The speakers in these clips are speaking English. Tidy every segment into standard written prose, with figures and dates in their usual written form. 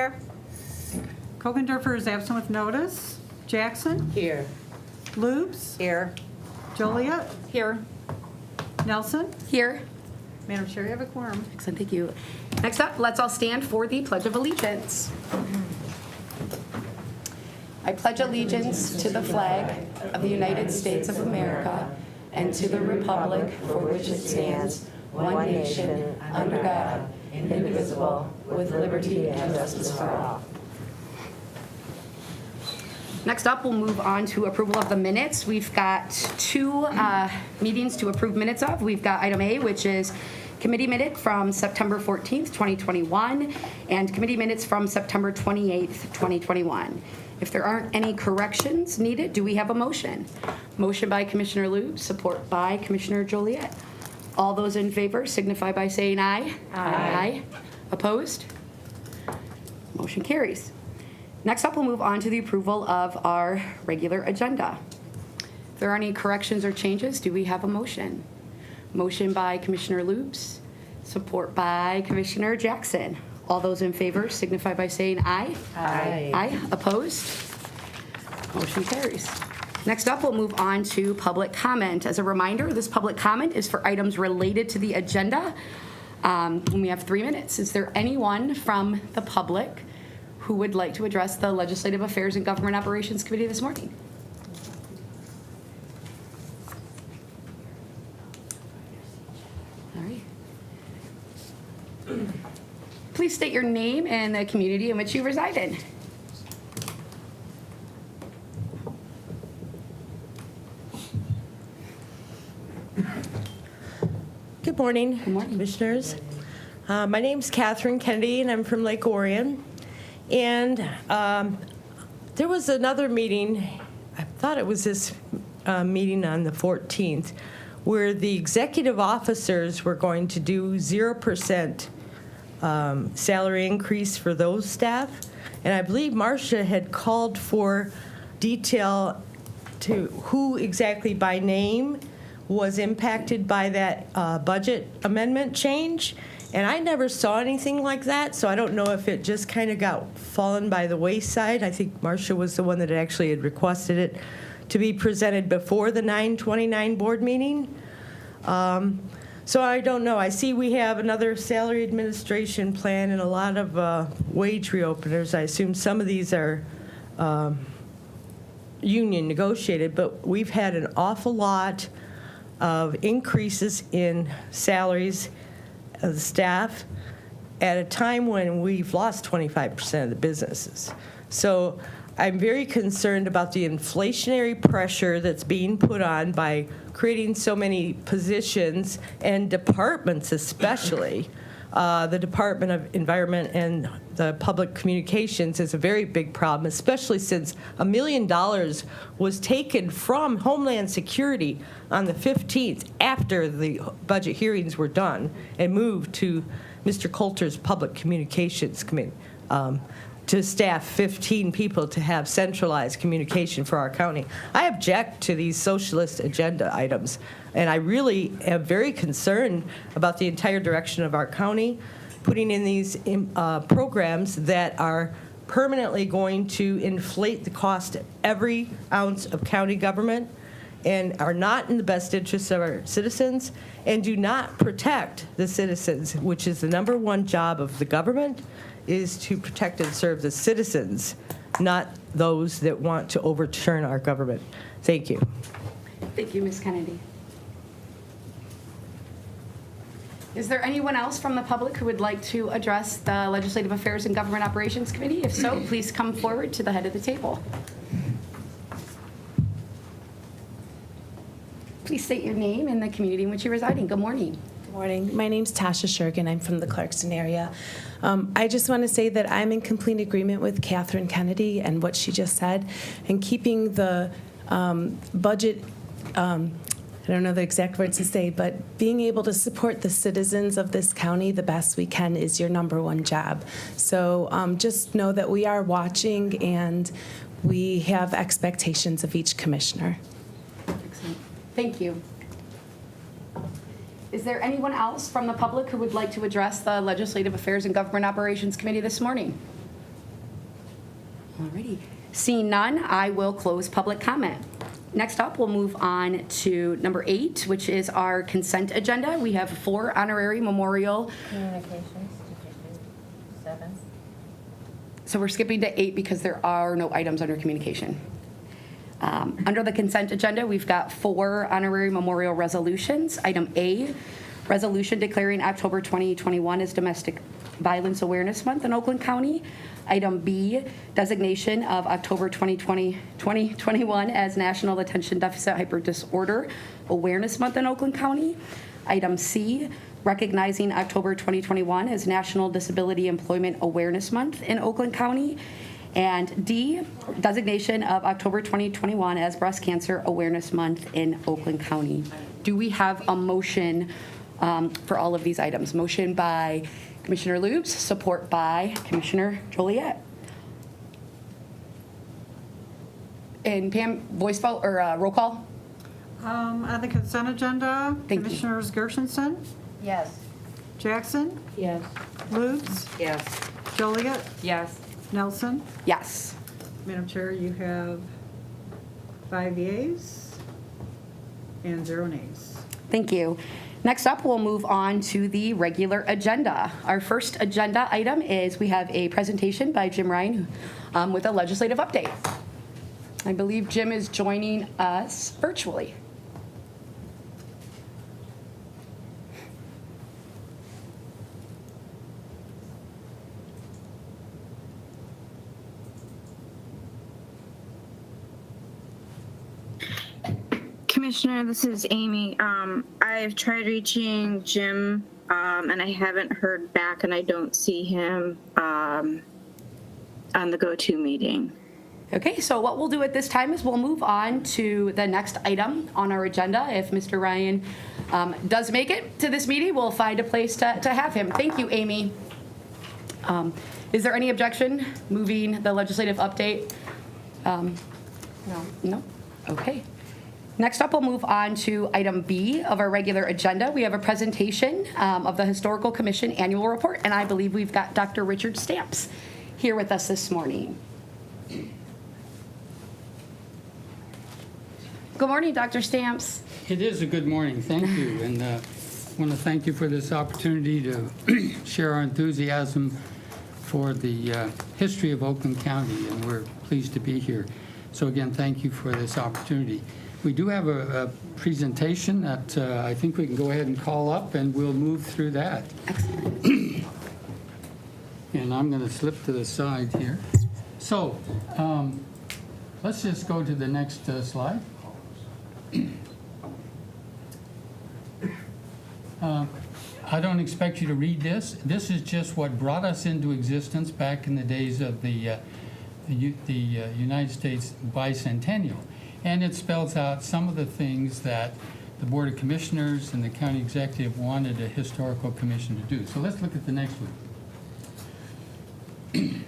Here. Kokendorfer is absent with notice. Jackson. Here. Lubes. Here. Joliet. Here. Nelson. Here. Madam Chair, you have a quorum. Excellent, thank you. Next up, let's all stand for the Pledge of Allegiance. I pledge allegiance to the flag of the United States of America and to the republic for which it stands, one nation, under God, indivisible, with liberty and justice for all. Next up, we'll move on to approval of the minutes. We've got two meetings to approve minutes of. We've got item A, which is committee minute from September 14th, 2021, and committee minutes from September 28th, 2021. If there aren't any corrections needed, do we have a motion? Motion by Commissioner Lube, support by Commissioner Joliet. All those in favor signify by saying aye. Aye. Opposed? Motion carries. Next up, we'll move on to the approval of our regular agenda. If there are any corrections or changes, do we have a motion? Motion by Commissioner Lubes, support by Commissioner Jackson. All those in favor signify by saying aye. Aye. Aye. Opposed? Motion carries. Next up, we'll move on to public comment. As a reminder, this public comment is for items related to the agenda. We have 3 minutes. Is there anyone from the public who would like to address the Legislative Affairs and Government Operations Committee this morning? All right. Please state your name and the community in which you reside in. Good morning, Good morning. Commissioners. My name's Catherine Kennedy, and I'm from Lake Orion. And there was another meeting, I thought it was this meeting on the 14th, where the executive officers were going to do 0% salary increase for those staff. And I believe Marcia had called for detail to who exactly by name was impacted by that budget amendment change. And I never saw anything like that, so I don't know if it just kind of got fallen by the wayside. I think Marcia was the one that actually had requested it to be presented before the 9/29 board meeting. So I don't know. I see we have another salary administration plan and a lot of wage reopeners. I assume some of these are union negotiated, but we've had an awful lot of increases in salaries of the staff at a time when we've lost 25% of the businesses. So I'm very concerned about the inflationary pressure that's being put on by creating so many positions and departments especially. The Department of Environment and the Public Communications is a very big problem, especially since $1 million was taken from Homeland Security on the 15th after the budget hearings were done and moved to Mr. Coulter's Public Communications Committee to staff 15 people to have centralized communication for our county. I object to these socialist agenda items, and I really am very concerned about the entire direction of our county, putting in these programs that are permanently going to inflate the cost of every ounce of county government and are not in the best interests of our citizens and do not protect the citizens, which is the number one job of the government, is to protect and serve the citizens, not those that want to overturn our government. Thank you. Thank you, Ms. Kennedy. Is there anyone else from the public who would like to address the Legislative Affairs and Government Operations Committee? If so, please come forward to the head of the table. Please state your name and the community in which you're residing. Good morning. Good morning. My name's Tasha Shergan. I'm from the Clarkston area. I just want to say that I'm in complete agreement with Catherine Kennedy and what she just said, and keeping the budget, I don't know the exact words to say, but being able to support the citizens of this county the best we can is your number one job. So just know that we are watching and we have expectations of each commissioner. Excellent. Thank you. Is there anyone else from the public who would like to address the Legislative Affairs and Government Operations Committee this morning? Alrighty. Seeing none, I will close public comment. Next up, we'll move on to number 8, which is our consent agenda. We have 4 honorary memorial. Communications, did you do 7? So we're skipping to 8 because there are no items under communication. Under the consent agenda, we've got 4 honorary memorial resolutions. Item A, resolution declaring October 2021 as Domestic Violence Awareness Month in Oakland County. Item B, designation of October 2021 as National Attention Deficit Hyperdisorder Awareness Month in Oakland County. Item C, recognizing October 2021 as National Disability Employment Awareness Month in Oakland County. And D, designation of October 2021 as Breast Cancer Awareness Month in Oakland County. Do we have a motion for all of these items? Motion by Commissioner Lubes, support by Commissioner Joliet. And Pam, voice vote or roll call? On the consent agenda, Thank you. Commissioners Gershenson, Yes. Jackson, Yes. Lutz, Yes. Joliet, Yes. Nelson. Yes. Madam Chair, you have 5 yeas and 0 nays. Thank you. Next up, we'll move on to the regular agenda. Our first agenda item is we have a presentation by Jim Ryan with a legislative update. I believe Jim is joining us virtually. Commissioner, this is Amy. I've tried reaching Jim, and I haven't heard back, and I don't see him on the go-to meeting. Okay, so what we'll do at this time is we'll move on to the next item on our agenda. If Mr. Ryan does make it to this meeting, we'll find a place to have him. Thank you, Amy. Is there any objection moving the legislative update? No. No? Okay. Next up, we'll move on to item B of our regular agenda. We have a presentation of the Historical Commission Annual Report, and I believe we've got Dr. Richard Stamps here with us this morning. Good morning, Dr. Stamps. It is a good morning, thank you, and I want to thank you for this opportunity to share our enthusiasm for the history of Oakland County, and we're pleased to be here. So again, thank you for this opportunity. We do have a presentation that I think we can go ahead and call up, and we'll move through that. Excellent. And I'm going to slip to the side here. So let's just go to the next slide. I don't expect you to read this. This is just what brought us into existence back in the days of the United States bicentennial. And it spells out some of the things that the Board of Commissioners and the County Executive wanted a historical commission to do. So let's look at the next one.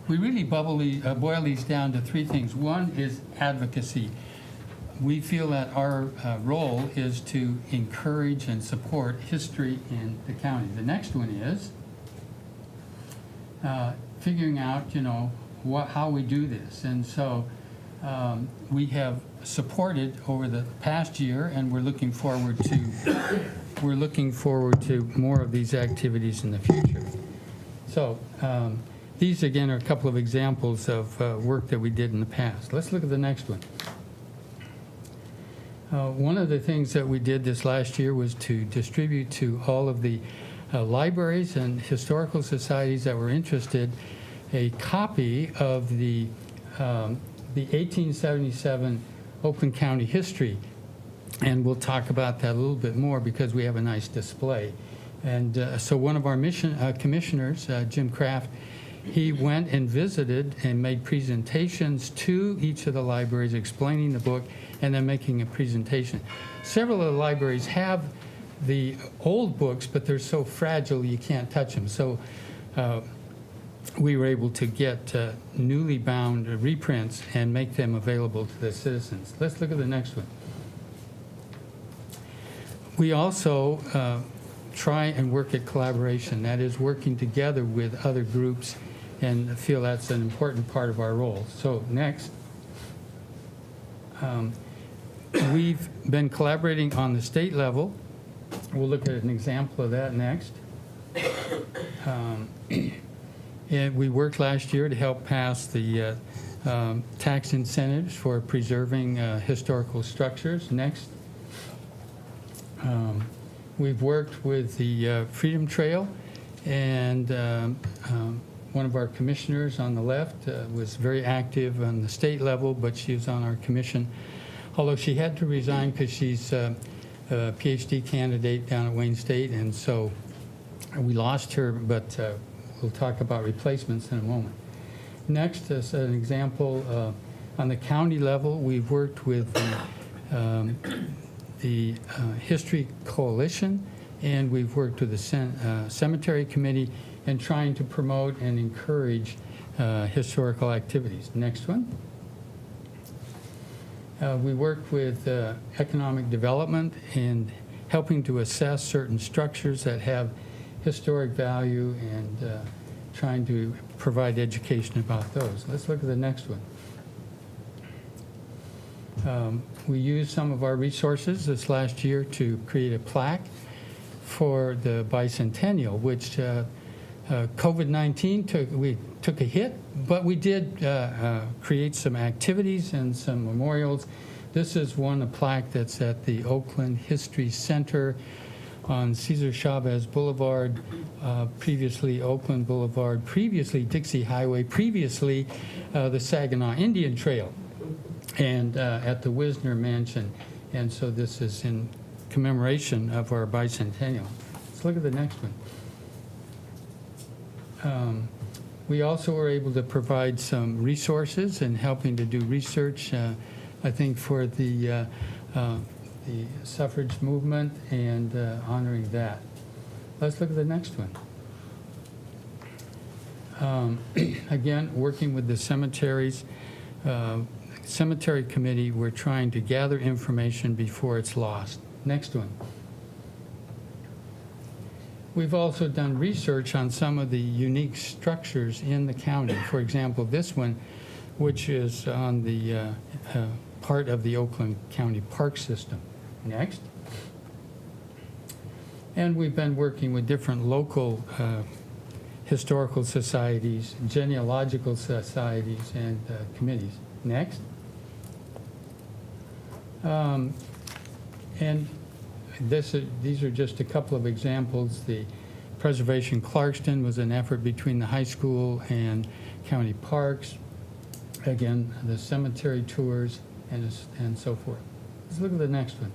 We really boil these down to 3 things. One is advocacy. We feel that our role is to encourage and support history in the county. The next one is figuring out, how we do this. And so we have supported over the past year, and we're looking forward to more of these activities in the future. So these again are a couple of examples of work that we did in the past. Let's look at the next one. One of the things that we did this last year was to distribute to all of the libraries and historical societies that were interested a copy of the 1877 Oakland County history. And we'll talk about that a little bit more because we have a nice display. And so one of our commissioners, Jim Kraft, he went and visited and made presentations to each of the libraries explaining the book and then making a presentation. Several of the libraries have the old books, but they're so fragile you can't touch them. So we were able to get newly bound reprints and make them available to the citizens. Let's look at the next one. We also try and work at collaboration, that is working together with other groups and feel that's an important part of our role. So next. We've been collaborating on the state level. We'll look at an example of that next. And we worked last year to help pass the tax incentives for preserving historical structures. Next. We've worked with the Freedom Trail, and one of our commissioners on the left was very active on the state level, but she was on our commission. Although she had to resign because she's a PhD candidate down at Wayne State, and so we lost her, but we'll talk about replacements in a moment. Next, as an example, on the county level, we've worked with the History Coalition, and we've worked with the Cemetery Committee in trying to promote and encourage historical activities. Next one. We work with economic development and helping to assess certain structures that have historic value and trying to provide education about those. Let's look at the next one. We used some of our resources this last year to create a plaque for the bicentennial, which COVID-19 we took a hit, but we did create some activities and some memorials. This is a plaque that's at the Oakland History Center on Cesar Chavez Boulevard, previously Oakland Boulevard, previously Dixie Highway, previously the Saginaw Indian Trail, and at the Wisner Mansion. And so this is in commemoration of our bicentennial. Let's look at the next one. We also were able to provide some resources in helping to do research, I think, for the suffrage movement and honoring that. Let's look at the next one. Again, working with the cemeteries, cemetery committee, we're trying to gather information before it's lost. Next one. We've also done research on some of the unique structures in the county. For example, this one, which is on the part of the Oakland County Park System. Next. And we've been working with different local historical societies, genealogical societies, and committees. Next. And these are just a couple of examples. The Preservation Clarkston was an effort between the high school and county parks. Again, the cemetery tours and so forth. Let's look at the next one.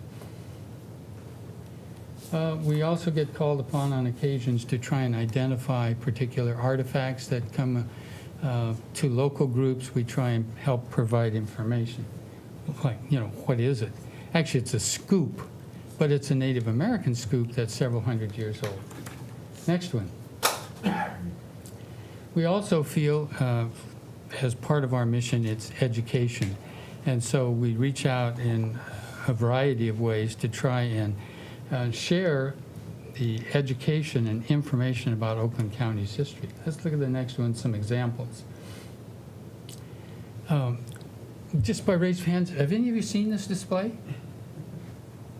We also get called upon on occasions to try and identify particular artifacts that come to local groups. We try and help provide information. Like, what is it? Actually, it's a scoop, but it's a Native American scoop that's several hundred years old. Next one. We also feel, as part of our mission, it's education. And so we reach out in a variety of ways to try and share the education and information about Oakland County's history. Let's look at the next one, some examples. Just by raise of hands, have any of you seen this display?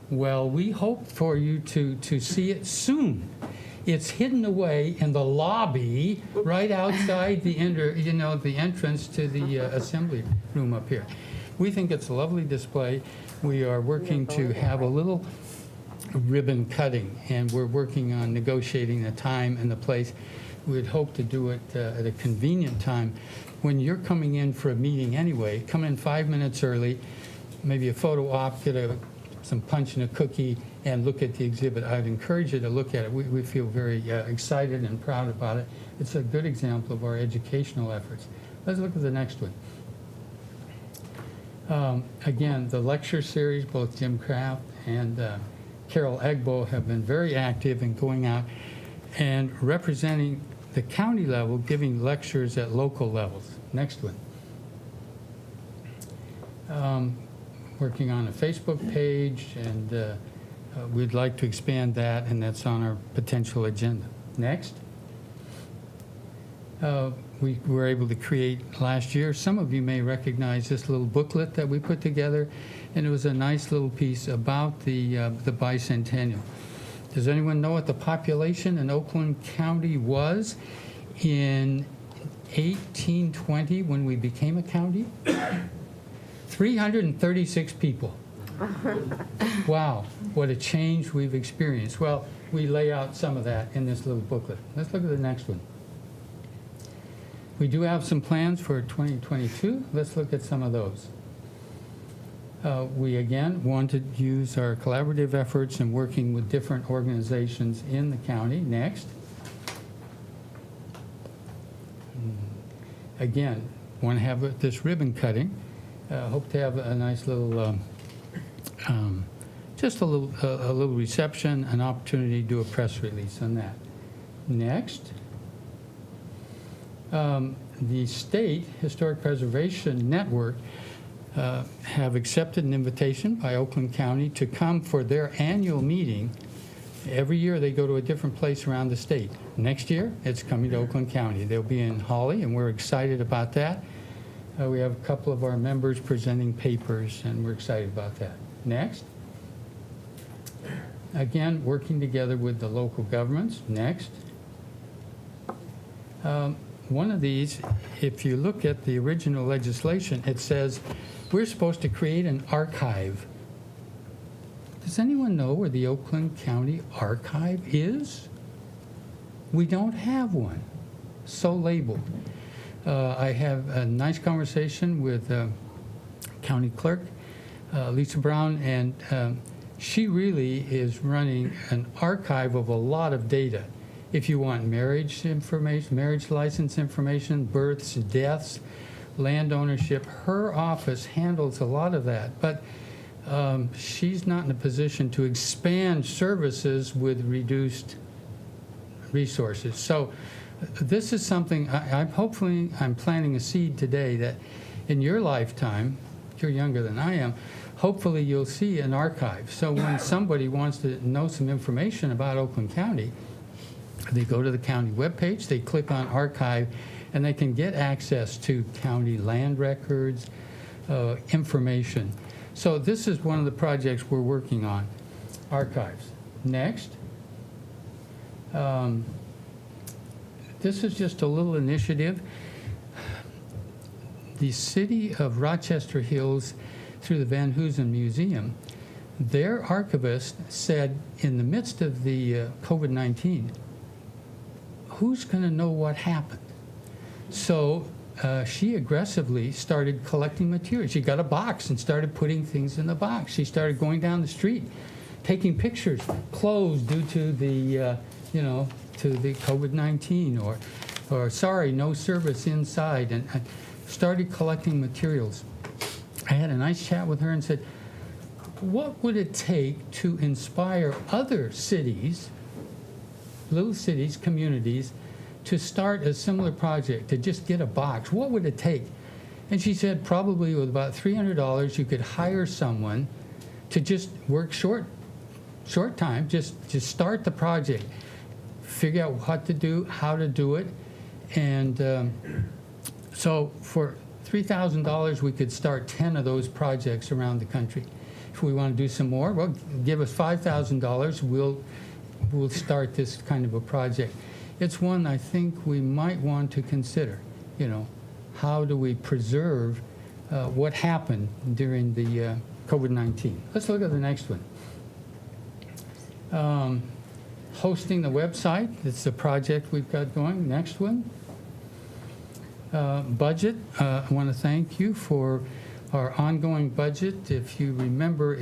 Well, we hope for you to see it soon. It's hidden away in the lobby right outside the entrance to the assembly room up here. We think it's a lovely display. We are working to have a little ribbon cutting, and we're working on negotiating the time and the place. We'd hope to do it at a convenient time. When you're coming in for a meeting anyway, come in 5 minutes early, maybe a photo op, get some punch and a cookie, and look at the exhibit. I'd encourage you to look at it. We feel very excited and proud about it. It's a good example of our educational efforts. Let's look at the next one. Again, the lecture series, both Jim Kraft and Carol Egbo have been very active in going out and representing the county level, giving lectures at local levels. Next one. Working on a Facebook page, and we'd like to expand that, and that's on our potential agenda. Next. we were able to create last year. Some of you may recognize this little booklet that we put together, and it was a nice little piece about the bicentennial. Does anyone know what the population in Oakland County was in 1820 when we became a county? 336 people. Wow, what a change we've experienced. Well, we lay out some of that in this little booklet. Let's look at the next one. We do have some plans for 2022. Let's look at some of those. We again want to use our collaborative efforts in working with different organizations in the county. Next. Again, want to have this ribbon cutting. Hope to have a nice little, just a little reception, an opportunity to do a press release on that. Next. The State Historic Preservation Network have accepted an invitation by Oakland County to come for their annual meeting. Every year they go to a different place around the state. Next year, it's coming to Oakland County. They'll be in Holly, and we're excited about that. We have a couple of our members presenting papers, and we're excited about that. Next. Again, working together with the local governments. Next. One of these, if you look at the original legislation, it says we're supposed to create an archive. Does anyone know where the Oakland County Archive is? We don't have one, so labeled. I have a nice conversation with County Clerk Lisa Brown, and she really is running an archive of a lot of data. If you want marriage information, marriage license information, births, deaths, land ownership, her office handles a lot of that. But she's not in a position to expand services with reduced resources. So this is something I'm planting a seed today that in your lifetime, you're younger than I am, hopefully you'll see an archive. So when somebody wants to know some information about Oakland County, they go to the county webpage, they click on archive, and they can get access to county land records, information. So this is one of the projects we're working on, archives. Next. This is just a little initiative. The city of Rochester Hills, through the Van Hoosen Museum, their archivist said in the midst of the COVID-19, who's going to know what happened? So she aggressively started collecting materials. She got a box and started putting things in the box. She started going down the street, taking pictures, closed due to the, to the COVID-19, or sorry, no service inside, and started collecting materials. I had a nice chat with her and said, what would it take to inspire other cities, little cities, communities, to start a similar project, to just get a box? What would it take? And she said probably with about $300, you could hire someone to just work short time, just start the project, figure out what to do, how to do it. And so for $3,000, we could start 10 of those projects around the country. If we want to do some more, well, give us $5,000, we'll start this kind of a project. It's one I think we might want to consider. How do we preserve what happened during the COVID-19? Let's look at the next one. Hosting the website, it's a project we've got going. Next one. Budget, I want to thank you for our ongoing budget. If you remember,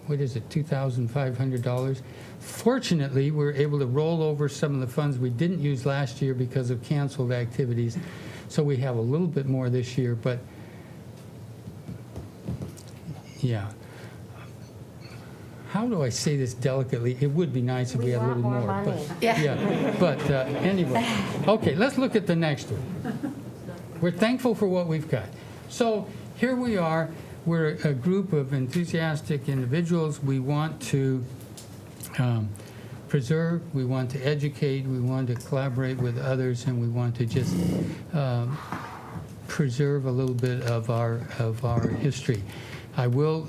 what is it, $2,500? Fortunately, we were able to roll over some of the funds we didn't use last year because of canceled activities. So we have a little bit more this year, but yeah. How do I say this delicately? It would be nice if we had a little more. But, yeah. But anyway, okay, let's look at the next one. We're thankful for what we've got. So here we are. We're a group of enthusiastic individuals. We want to preserve, we want to educate, we want to collaborate with others, and we want to just preserve a little bit of our history. I will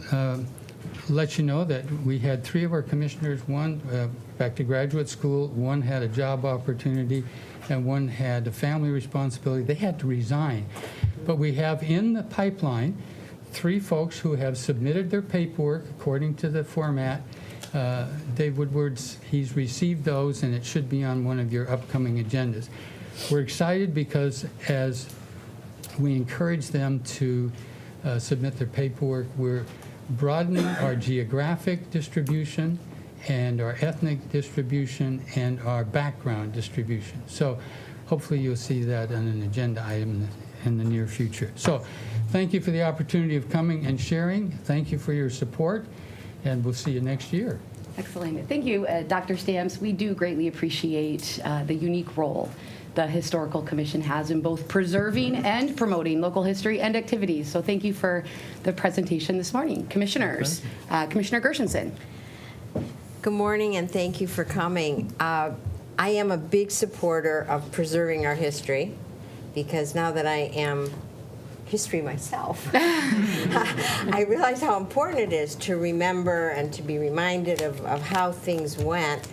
let you know that we had 3 of our commissioners, one back to graduate school, one had a job opportunity, and one had a family responsibility. They had to resign. But we have in the pipeline 3 folks who have submitted their paperwork according to the format. Dave Woodward's, he's received those, and it should be on one of your upcoming agendas. We're excited because as we encourage them to submit their paperwork, we're broadening our geographic distribution and our ethnic distribution and our background distribution. So hopefully you'll see that on an agenda item in the near future. So thank you for the opportunity of coming and sharing. Thank you for your support, and we'll see you next year. Excellent. Thank you, Dr. Stamps. We do greatly appreciate the unique role the Historical Commission has in both preserving and promoting local history and activities. So thank you for the presentation this morning. Commissioners, Commissioner Gershenson. Good morning, and thank you for coming. I am a big supporter of preserving our history, because now that I am history myself, I realize how important it is to remember and to be reminded of how things went.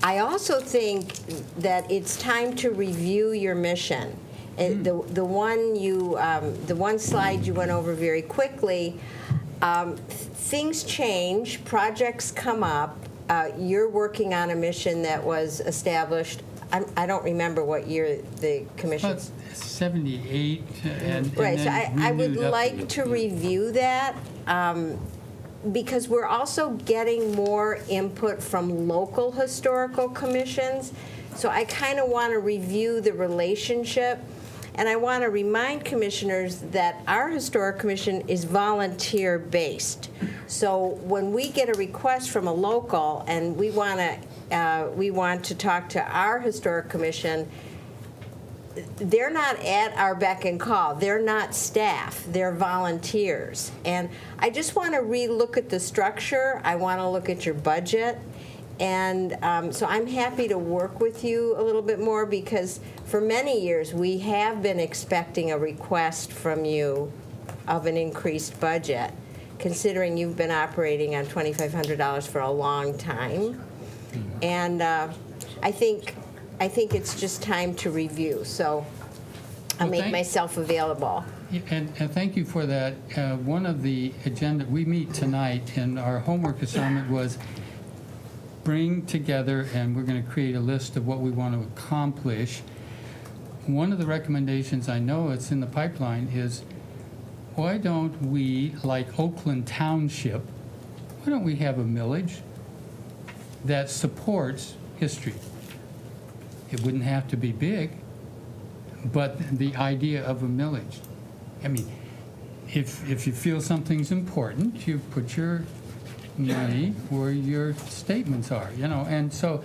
I also think that it's time to review your mission. The one slide you went over very quickly. Things change, projects come up. You're working on a mission that was established. I don't remember what year the commission. Well, 78, and Right. So then I would renewed up like to yeah. review that. Because we're also getting more input from local historical commissions. So I kind of want to review the relationship. And I want to remind commissioners that our historic commission is volunteer-based. So when we get a request from a local and we want to talk to our historic commission, they're not at our beck and call. They're not staff. They're volunteers. And I just want to re-look at the structure. I want to look at your budget. And so I'm happy to work with you a little bit more, because for many years we have been expecting a request from you of an increased budget, considering you've been operating on $2,500 for a long time. And I think it's just time to review. So I'll make myself available. And thank you for that. One of the agenda, we meet tonight, and our homework assignment was bring together, and we're going to create a list of what we want to accomplish. One of the recommendations, I know it's in the pipeline, is why don't we, like Oakland Township, why don't we have a millage that supports history? It wouldn't have to be big, but the idea of a millage. I mean, if you feel something's important, you put your money where your statements are, and so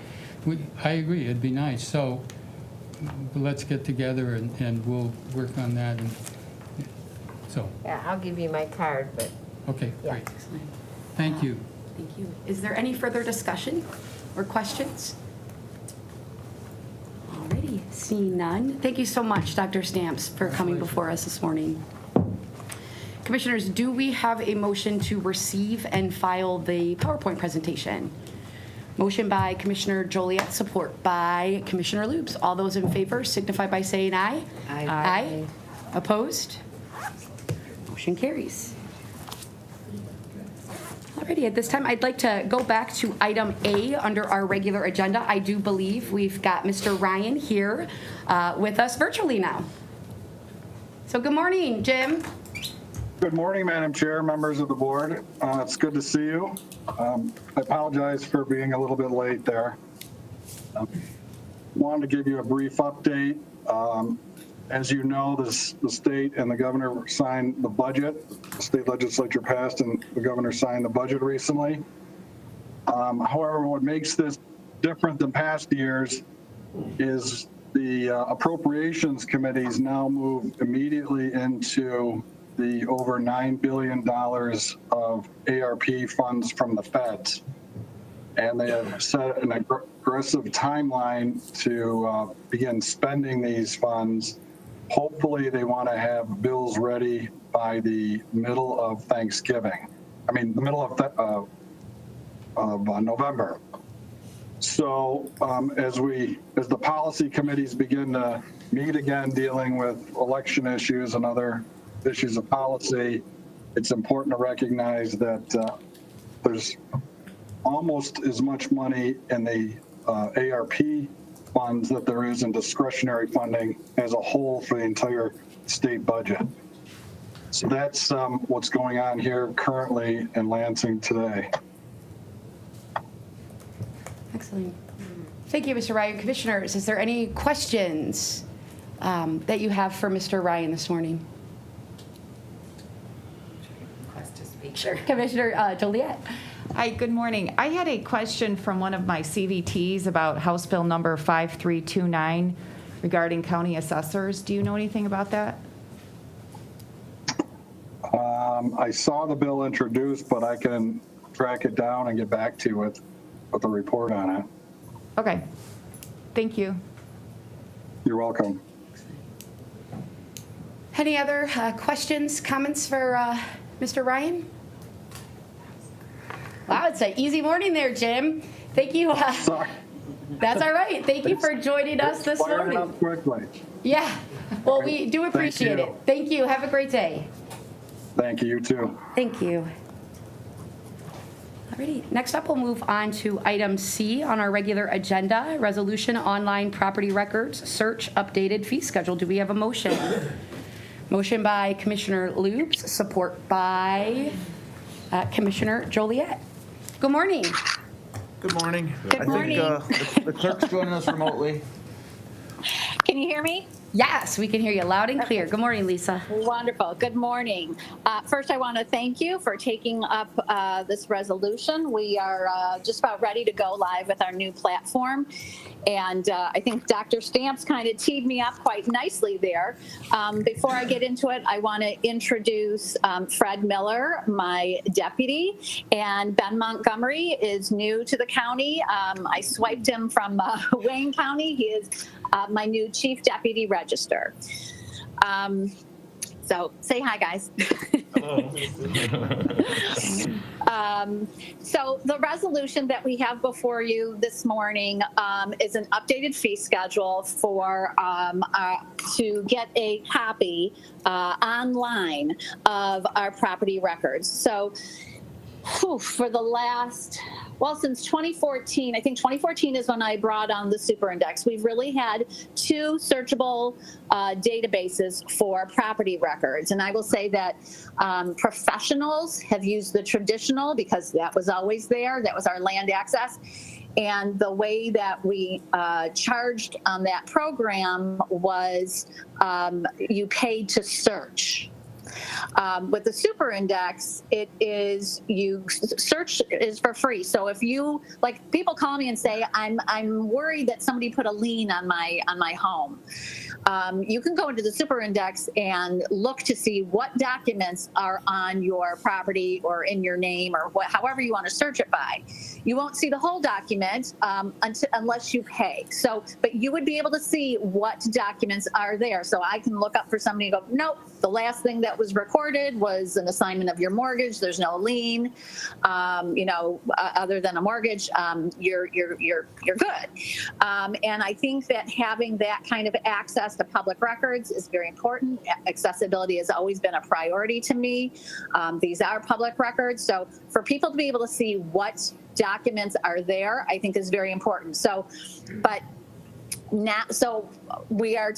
I agree, it'd be nice. So let's get together and we'll work on that. And so. Yeah, I'll give you my card, but. Okay, Yeah. great. Thank you. Thank you. Is there any further discussion or questions? Alrighty, seeing none. Thank you so much, Dr. Stamps, for coming before us this morning. Commissioners, do we have a motion to receive and file the PowerPoint presentation? Motion by Commissioner Joliet, support by Commissioner Lubes. All those in favor signify by saying aye. Aye. Aye. Opposed? Motion carries. Alrighty, at this time, I'd like to go back to item A under our regular agenda. I do believe we've got Mr. Ryan here with us virtually now. So good morning, Jim. Good morning, Madam Chair, members of the board. It's good to see you. I apologize for being a little bit late there. Wanted to give you a brief update. As you know, the state and the governor signed the budget. The state legislature passed and the governor signed the budget recently. However, what makes this different than past years is the appropriations committees now move immediately into the over $9 billion of ARP funds from the feds. and they have set an aggressive timeline to begin spending these funds. Hopefully, they want to have bills ready by the middle of Thanksgiving. I mean, the middle of November. So as the policy committees begin to meet again, dealing with election issues and other issues of policy, it's important to recognize that there's almost as much money in the ARP funds that there is in discretionary funding as a whole for the entire state budget. So that's what's going on here currently in Lansing today. Excellent. Thank you, Mr. Ryan. Commissioners, is there any questions that you have for Mr. Ryan this morning? Request to speak. Sure. Commissioner Joliet. Hi, good morning. I had a question from one of my CVTs about House Bill number 5329 regarding county assessors. Do you know anything about that? I saw the bill introduced, but I can track it down and get back to you with a report on it. Okay. Thank you. You're welcome. Any other questions, comments for Mr. Ryan? Wow, it's an easy morning there, Jim. Thank you. Sorry. That's all right. Thank you for joining us this Firing morning. up quickly. Yeah. Well, we do appreciate it. Thank you. Have a great day. Thank you. You too. Thank you. Alrighty, next up we'll move on to item C on our regular agenda, resolution online property records, search updated fee schedule. Do we have a motion? Motion by Commissioner Lubes, support by Commissioner Joliet. Good morning. Good morning. Good morning. I think the clerk's joining us remotely. Can you hear me? Yes, we can hear you loud and clear. Good morning, Lisa. Wonderful. Good morning. First, I want to thank you for taking up this resolution. We are just about ready to go live with our new platform. And I think Dr. Stamps kind of teed me up quite nicely there. Before I get into it, I want to introduce Fred Miller, my deputy, and Ben Montgomery is new to the county. I swiped him from Wayne County. He is my new chief deputy register. So say hi, guys. So the resolution that we have before you this morning is an updated fee schedule for to get a copy online of our property records. So for the last, well, since 2014, I think 2014 is when I brought on the Super Index. We've really had two searchable databases for property records. And I will say that professionals have used the traditional because that was always there. That was our land access. And the way that we charged on that program was you paid to search. With the Super Index, it is search is for free. So if you, like, people call me and say, I'm worried that somebody put a lien on my home. You can go into the Super Index and look to see what documents are on your property or in your name or however you want to search it by. You won't see the whole document unless you pay. So, but you would be able to see what documents are there. So I can look up for somebody and go, nope, the last thing that was recorded was an assignment of your mortgage. There's no lien, other than a mortgage. You're good. And I think that having that kind of access to public records is very important. Accessibility has always been a priority to me. These are public records. So for people to be able to see what documents are there, I think is very important. So, but now, so we are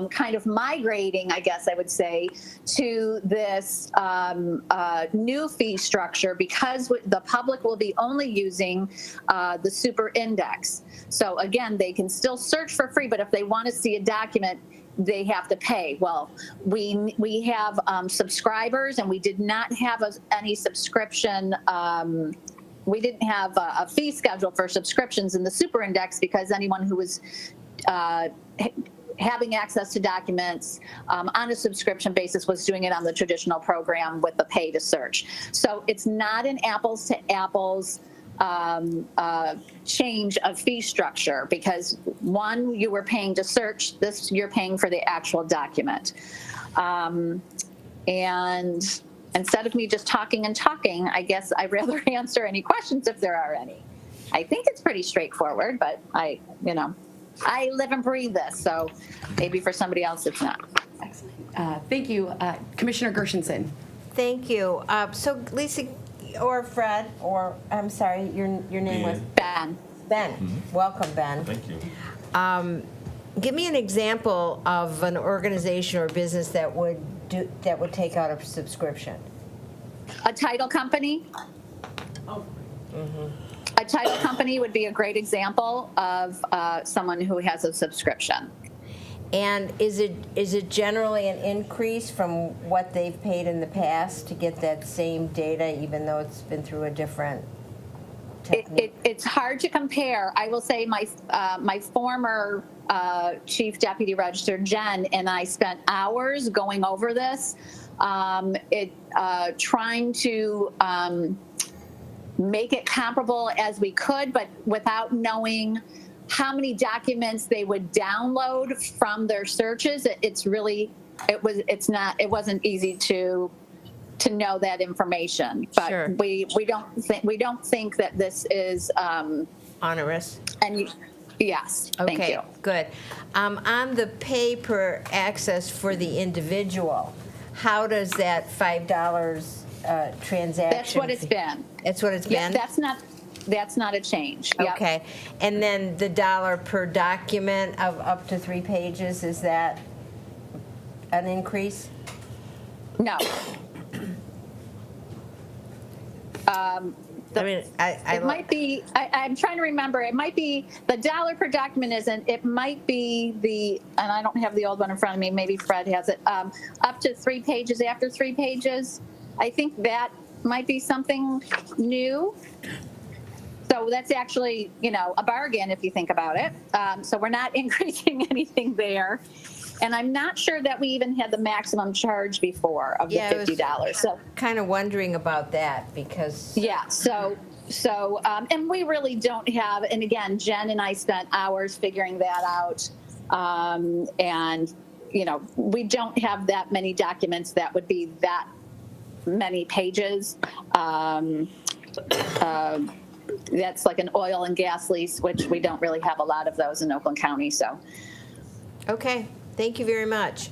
kind of migrating, I guess I would say, to this new fee structure because the public will be only using the Super Index. So again, they can still search for free, but if they want to see a document, they have to pay. Well, we have subscribers, and we did not have any subscription. We didn't have a fee schedule for subscriptions in the Super Index because anyone who was having access to documents on a subscription basis was doing it on the traditional program with the pay to search. So it's not an apples to apples change of fee structure, because one, you were paying to search, this you're paying for the actual document. And instead of me just talking and talking, I guess I'd rather answer any questions if there are any. I think it's pretty straightforward, but I live and breathe this, so maybe for somebody else it's not. Thank you. Commissioner Gershenson. Thank you. So Lisa, or Fred, or I'm sorry, your name was? Ben. Ben. Welcome, Ben. Thank you. Give me an example of an organization or business that would take out a subscription. A title company. A title company would be a great example of someone who has a subscription. And is it generally an increase from what they've paid in the past to get that same data, even though it's been through a different technique? It's hard to compare. I will say my former chief deputy register, Jen, and I spent hours going over this, trying to make it comparable as we could, but without knowing how many documents they would download from their searches. It wasn't easy to know that information. But Sure. we don't think that this is Onerous. and yes, Okay, thank you. good. On the pay per access for the individual, how does that $5 transaction? That's what it's fee- been. That's what it's Yeah, been? that's not a change. Yep. Okay. And then the dollar per document of up to 3 pages, is that an increase? No. It might be, I'm trying to remember, it might be, the dollar per document isn't, it might be and I don't have the old one in front of me, maybe Fred has it, up to 3 pages, after 3 pages. I think that might be something new. So that's actually, a bargain if you think about it. So we're not increasing anything there. And I'm not sure that we even had the maximum charge before of the $50. So kind of wondering about that because. Yeah, and we really don't have, and again, Jen and I spent hours figuring that out. And, we don't have that many documents that would be that many pages. That's like an oil and gas lease, which we don't really have a lot of those in Oakland County, so. Okay, thank you very much.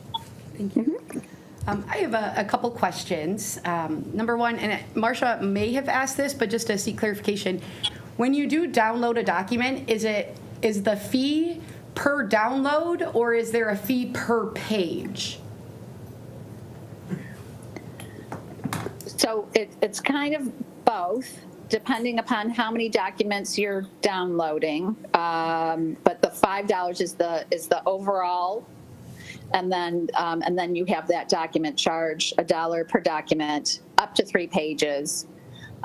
Thank you. I have a couple questions. Number one, and Marcia may have asked this, but just to seek clarification, when you do download a document, is the fee per download or is there a fee per page? So it's kind of both, depending upon how many documents you're downloading. But the $5 is the overall, and then you have that document charge, $1 per document, up to 3 pages,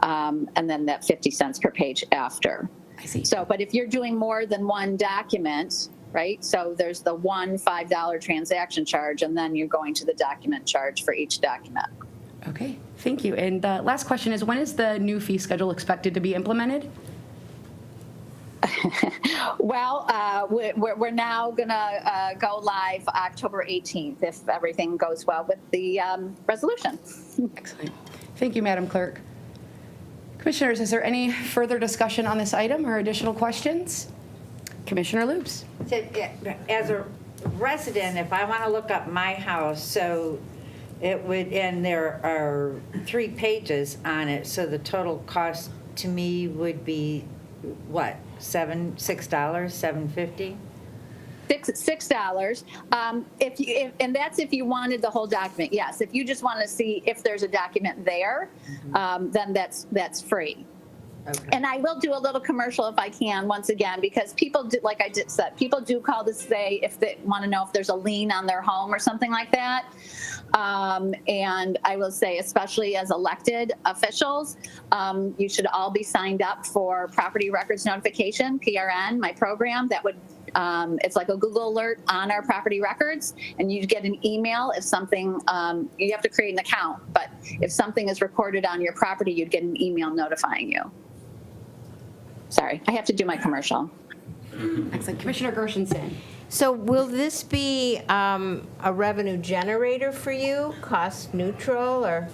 and then that 50 cents per page after. I see. So, but if you're doing more than one document, right? So there's the one $5 transaction charge, and then you're going to the document charge for each document. Okay, thank you. And the last question is, when is the new fee schedule expected to be implemented? Well, we're now going to go live October 18th if everything goes well with the resolution. Excellent. Thank you, Madam Clerk. Commissioners, is there any further discussion on this item or additional questions? Commissioner Loops. As a resident, if I want to look up my house, so it would, and there are 3 pages on it, so the total cost to me would be what, $6, $7.50? $6. And that's if you wanted the whole document. Yes, if you just want to see if there's a document there, then that's free. Okay. And I will do a little commercial if I can, once again, because people do, like I just said, people do call to say if they want to know if there's a lien on their home or something like that. And I will say, especially as elected officials, you should all be signed up for Property Records Notification, PRN, my program that would, it's like a Google alert on our property records, and you get an email if something, you have to create an account, but if something is recorded on your property, you'd get an email notifying you. Sorry, I have to do my commercial. Excellent. Commissioner Gershenson. So will this be a revenue generator for you, cost neutral, or?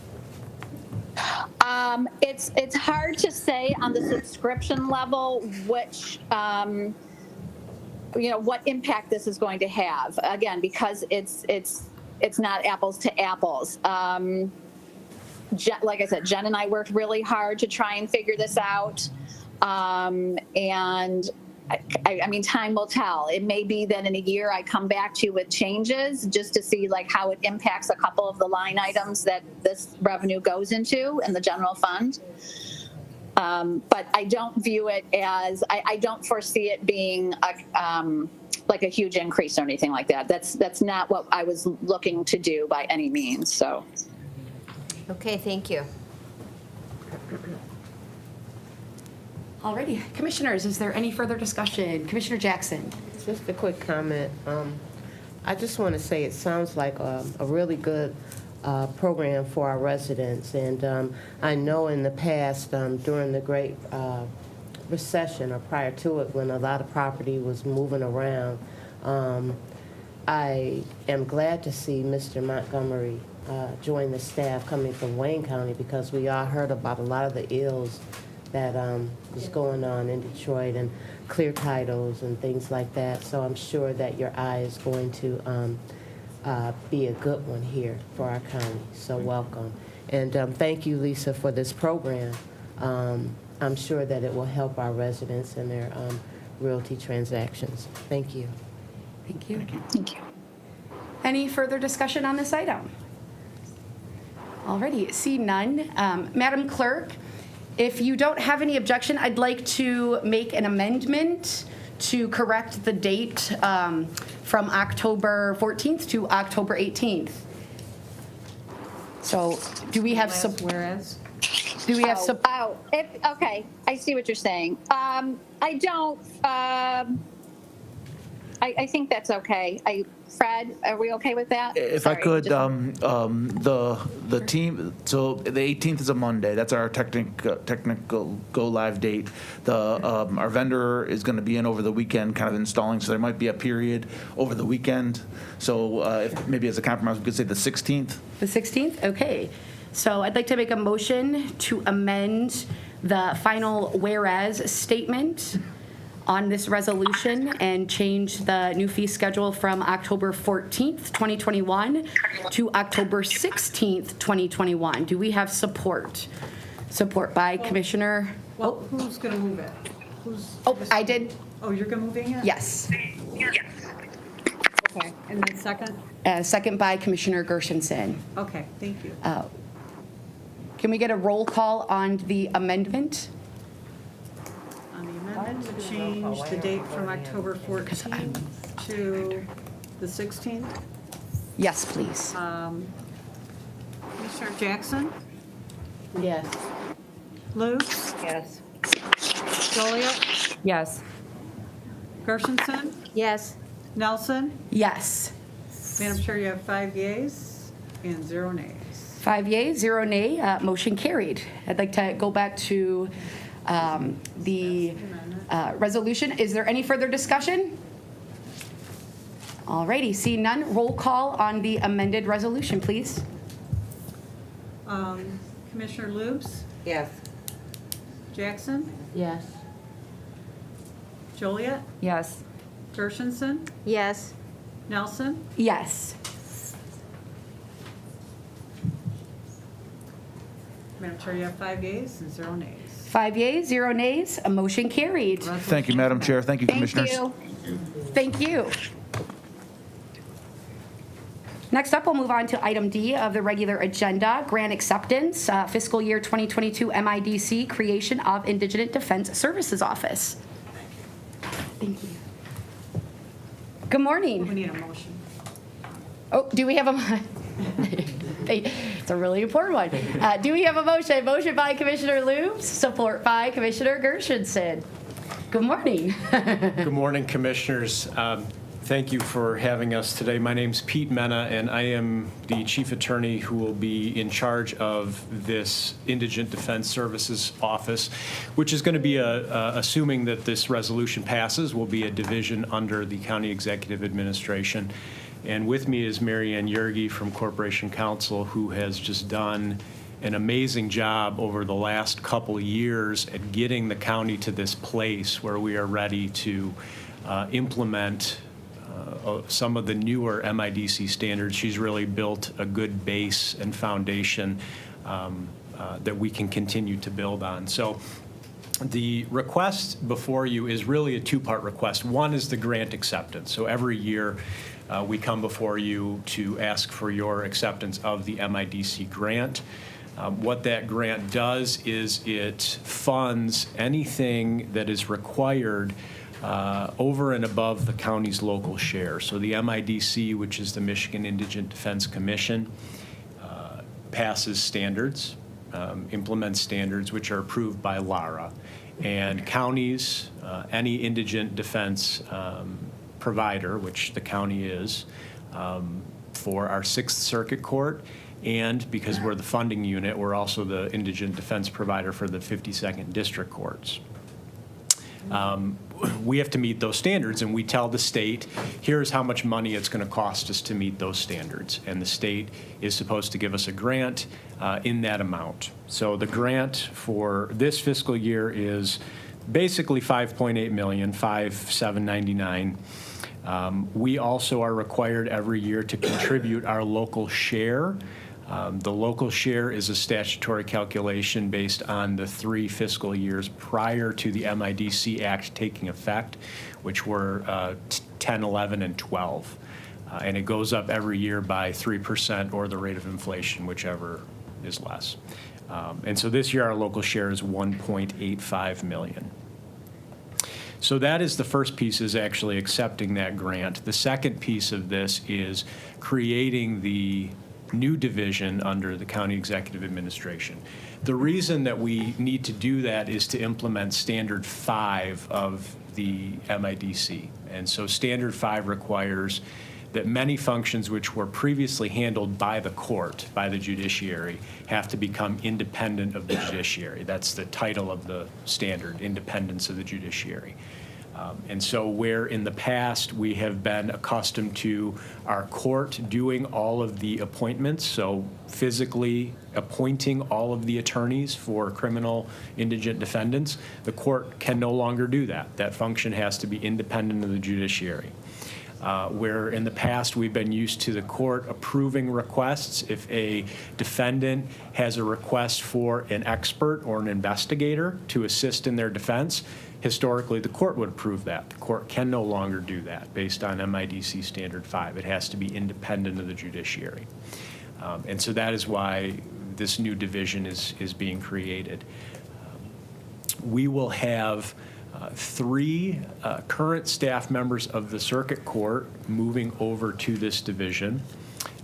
It's hard to say on the subscription level which, what impact this is going to have. Again, because it's not apples to apples. Like I said, Jen and I worked really hard to try and figure this out. And I mean, time will tell. It may be that in a year I come back to you with changes just to see like how it impacts a couple of the line items that this revenue goes into in the general fund. But I don't view it as, I don't foresee it being like a huge increase or anything like that. That's not what I was looking to do by any means, so. Okay, thank you. Alrighty, commissioners, is there any further discussion? Commissioner Jackson. Just a quick comment. I just want to say it sounds like a really good program for our residents. And I know in the past, during the Great Recession or prior to it, when a lot of property was moving around, I am glad to see Mr. Montgomery join the staff coming from Wayne County, because we all heard about a lot of the ills that was going on in Detroit and clear titles and things like that. So I'm sure that your eye is going to be a good one here for our county. So welcome. And thank you, Lisa, for this program. I'm sure that it will help our residents in their realty transactions. Thank you. Thank you. Thank you. Any further discussion on this item? Alrighty, see none. Madam Clerk, if you don't have any objection, I'd like to make an amendment to correct the date from October 14th to October 18th. So do we have Whereas? do we have Okay, I see what you're saying. I don't, I think that's okay. Fred, are we okay with that? If Sorry, I could, just- the team, so the 18th is a Monday. That's our technical go live date. Our vendor is going to be in over the weekend, kind of installing, so there might be a period over the weekend. So if maybe as a compromise, we could say the 16th. The 16th? Okay. So I'd like to make a motion to amend the final whereas statement on this resolution and change the new fee schedule from October 14th, 2021 to October 16th, 2021. Do we have support? Support by Commissioner. Well, who's going to move it? Oh, I did. Oh, you're going to moving it? Yes. Okay, and then second? Second by Commissioner Gershenson. Okay, thank you. Can we get a roll call on the amendment? On the amendment to change the date from October 14th to the 16th? Yes, please. Commissioner Jackson? Yes. Luce? Yes. Joliet? Yes. Gershenson? Yes. Nelson? Yes. Madam Chair, you have 5 yeas and 0 nays. 5 yea, 0 nay, motion carried. I'd like to go back to the resolution. Is there any further discussion? All righty, seeing none, roll call on the amended resolution, please. Commissioner Lubes? Yes. Jackson? Yes. Joliet? Yes. Gershenson? Yes. Nelson? Yes. Madam Chair, you have 5 yeas and 0 nays. 5 yea, 0 nays, a motion carried. Thank you, Madam Chair. Thank you, Thank Commissioners. you. Thank you. Next up, we'll move on to item D of the regular agenda, grant acceptance, fiscal year 2022 MIDC, creation of Indigent Defense Services Office. Thank you. Good We morning. need a motion. Oh, do we have a, it's a really important one. Do we have a motion? Motion by Commissioner Lubes, support by Commissioner Gershenson. Good morning. Good morning, Commissioners. Thank you for having us today. My name's Pete Mena, and I am the chief attorney who will be in charge of this Indigent Defense Services Office, which is going to be, assuming that this resolution passes, will be a division under the County Executive Administration. And with me is Mary Ann Yergi from Corporation Counsel, who has just done an amazing job over the last couple of years at getting the county to this place where we are ready to implement some of the newer MIDC standards. She's really built a good base and foundation that we can continue to build on. So the request before you is really a two-part request. One is the grant acceptance. So every year we come before you to ask for your acceptance of the MIDC grant. What that grant does is it funds anything that is required over and above the county's local share. So the MIDC, which is the Michigan Indigent Defense Commission, passes standards, implements standards which are approved by LARA. And counties, any indigent defense provider, which the county is, for our Sixth Circuit Court, and because we're the funding unit, we're also the indigent defense provider for the 52nd District Courts. We have to meet those standards, and we tell the state, here's how much money it's going to cost us to meet those standards. And the state is supposed to give us a grant in that amount. So the grant for this fiscal year is basically $5.8 million, $5,799. We also are required every year to contribute our local share. The local share is a statutory calculation based on the 3 fiscal years prior to the MIDC Act taking effect, which were 10, 11, and 12. And it goes up every year by 3% or the rate of inflation, whichever is less. And so this year our local share is $1.85 million. So that is the first piece, is actually accepting that grant. The second piece of this is creating the new division under the County Executive Administration. The reason that we need to do that is to implement Standard 5 of the MIDC. And so Standard 5 requires that many functions which were previously handled by the court, by the judiciary, have to become independent of the judiciary. That's the title of the standard, independence of the judiciary. And so where in the past we have been accustomed to our court doing all of the appointments, so physically appointing all of the attorneys for criminal indigent defendants, the court can no longer do that. That function has to be independent of the judiciary. Where in the past we've been used to the court approving requests. If a defendant has a request for an expert or an investigator to assist in their defense, historically the court would approve that. The court can no longer do that based on MIDC Standard 5. It has to be independent of the judiciary. And so that is why this new division is being created. We will have 3 current staff members of the circuit court moving over to this division,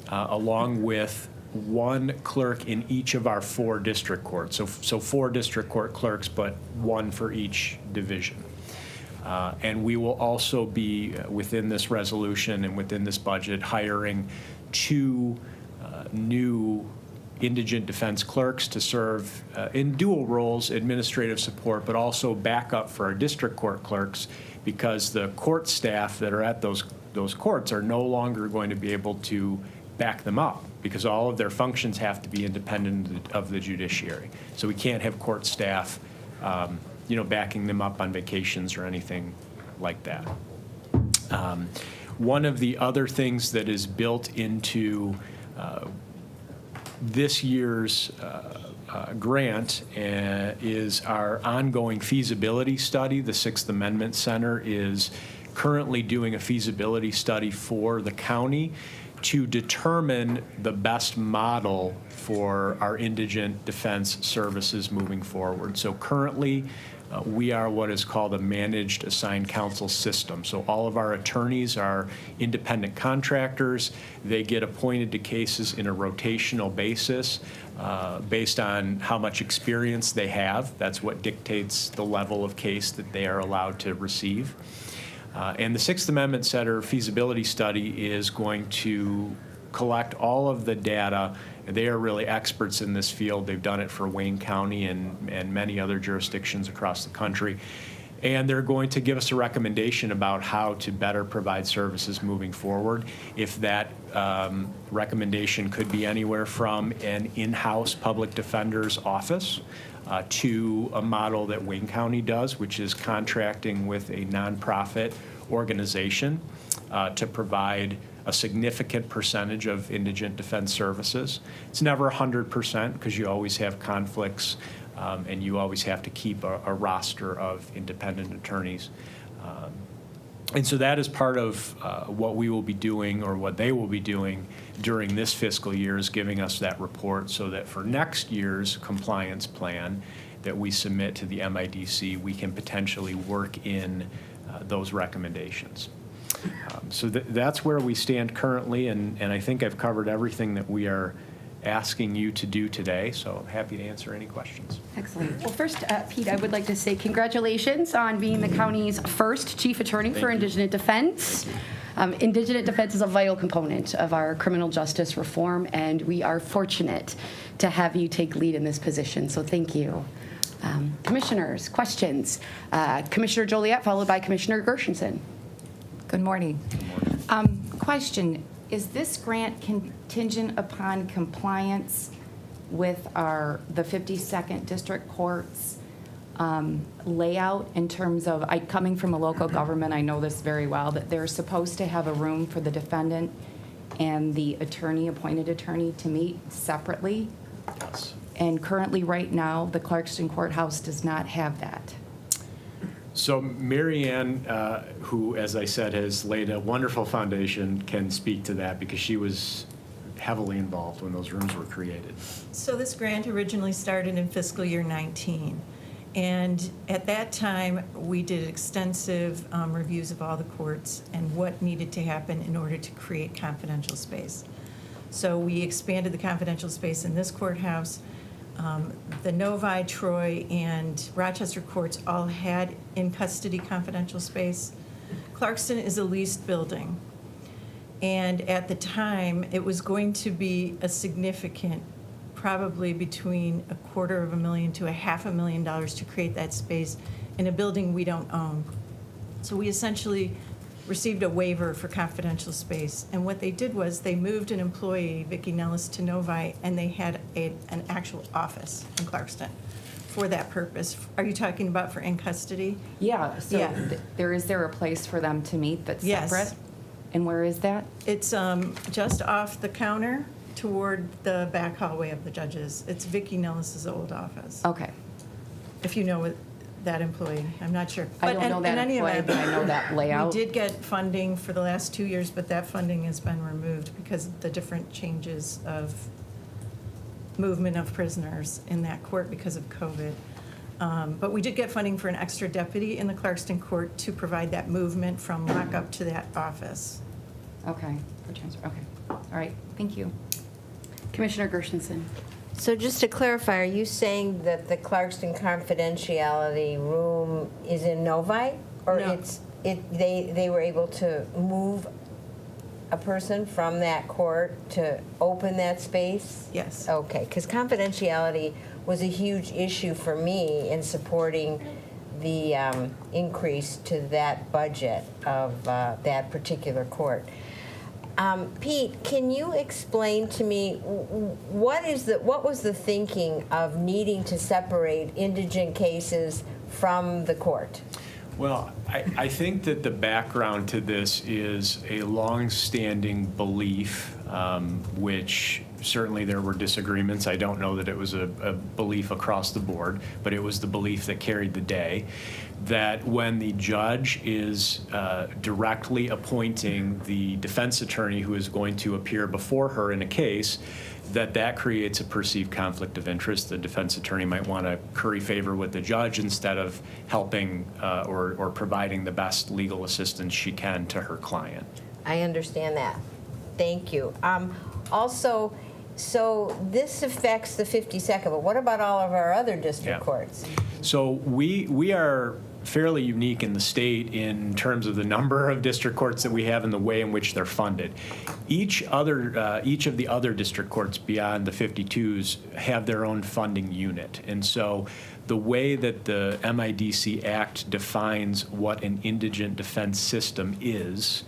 along with 1 clerk in each of our 4 district courts. So 4 district court clerks, but 1 for each division. And we will also be, within this resolution and within this budget, hiring 2 new indigent defense clerks to serve in dual roles, administrative support, but also backup for our district court clerks, because the court staff that are at those courts are no longer going to be able to back them up, because all of their functions have to be independent of the judiciary. So we can't have court staff, backing them up on vacations or anything like that. One of the other things that is built into this year's grant is our ongoing feasibility study. The Sixth Amendment Center is currently doing a feasibility study for the county to determine the best model for our indigent defense services moving forward. So currently, we are what is called a managed assigned counsel system. So all of our attorneys are independent contractors. They get appointed to cases in a rotational basis based on how much experience they have. That's what dictates the level of case that they are allowed to receive. And the Sixth Amendment Center feasibility study is going to collect all of the data. They are really experts in this field. They've done it for Wayne County and many other jurisdictions across the country. And they're going to give us a recommendation about how to better provide services moving forward. If that recommendation could be anywhere from an in-house public defender's office to a model that Wayne County does, which is contracting with a nonprofit organization to provide a significant percentage of indigent defense services. It's never 100% because you always have conflicts and you always have to keep a roster of independent attorneys. And so that is part of what we will be doing, or what they will be doing during this fiscal year, is giving us that report so that for next year's compliance plan that we submit to the MIDC, we can potentially work in those recommendations. So that's where we stand currently, and I think I've covered everything that we are asking you to do today, so I'm happy to answer any questions. Excellent. Well, first, Pete, I would like to say congratulations on being the county's first chief attorney for Indigent Defense. Indigent defense is a vital component of our criminal justice reform, and we are fortunate to have you take lead in this position, so thank you. Commissioners, questions? Commissioner Joliet, followed by Commissioner Gershenson. Good morning. Question, is this grant contingent upon compliance with the 52nd District Court's layout in terms of, coming from a local government, I know this very well, that they're supposed to have a room for the defendant and the attorney, appointed attorney, to meet separately? Yes. And currently, right now, the Clarkston Courthouse does not have that. So Mary Ann, who, as I said, has laid a wonderful foundation, can speak to that because she was heavily involved when those rooms were created. So this grant originally started in fiscal year 19. And at that time, we did extensive reviews of all the courts and what needed to happen in order to create confidential space. So we expanded the confidential space in this courthouse. The Novi, Troy, and Rochester courts all had in-custody confidential space. Clarkston is a leased building. And at the time, it was going to be a significant, probably between $250,000 to $500,000 to create that space in a building we don't own. So we essentially received a waiver for confidential space. And what they did was they moved an employee, Vicki Nellis, to Novi, and they had an actual office in Clarkston for that purpose. Are you talking about for in custody? Yeah, so Yeah. Is there a place for them to meet that's Yes. separate? And where is that? It's just off the counter toward the back hallway of the judges. It's Vicki Nellis's old office. Okay. If you know that employee, I'm not sure. I don't know in that any employee, event, but I know that layout. We did get funding for the last 2 years, but that funding has been removed because of the different changes of movement of prisoners in that court because of COVID. But we did get funding for an extra deputy in the Clarkston court to provide that movement from lockup to that office. Okay, for transfer, okay. All right, thank you. Commissioner Gershenson. So just to clarify, are you saying that the Clarkston confidentiality room is in Novi? Or No. they were able to move a person from that court to open that space? Yes. Okay, because confidentiality was a huge issue for me in supporting the increase to that budget of that particular court. Pete, can you explain to me what was the thinking of needing to separate indigent cases from the court? Well, I think that the background to this is a long-standing belief, which certainly there were disagreements. I don't know that it was a belief across the board, but it was the belief that carried the day, that when the judge is directly appointing the defense attorney who is going to appear before her in a case, that creates a perceived conflict of interest. The defense attorney might want to curry favor with the judge instead of helping or providing the best legal assistance she can to her client. I understand that. Thank you. Also, so this affects the 52nd, but what about all of our other district courts? So we are fairly unique in the state in terms of the number of district courts that we have and the way in which they're funded. Each of the other district courts beyond the 52s have their own funding unit. And so the way that the MIDC Act defines what an indigent defense system is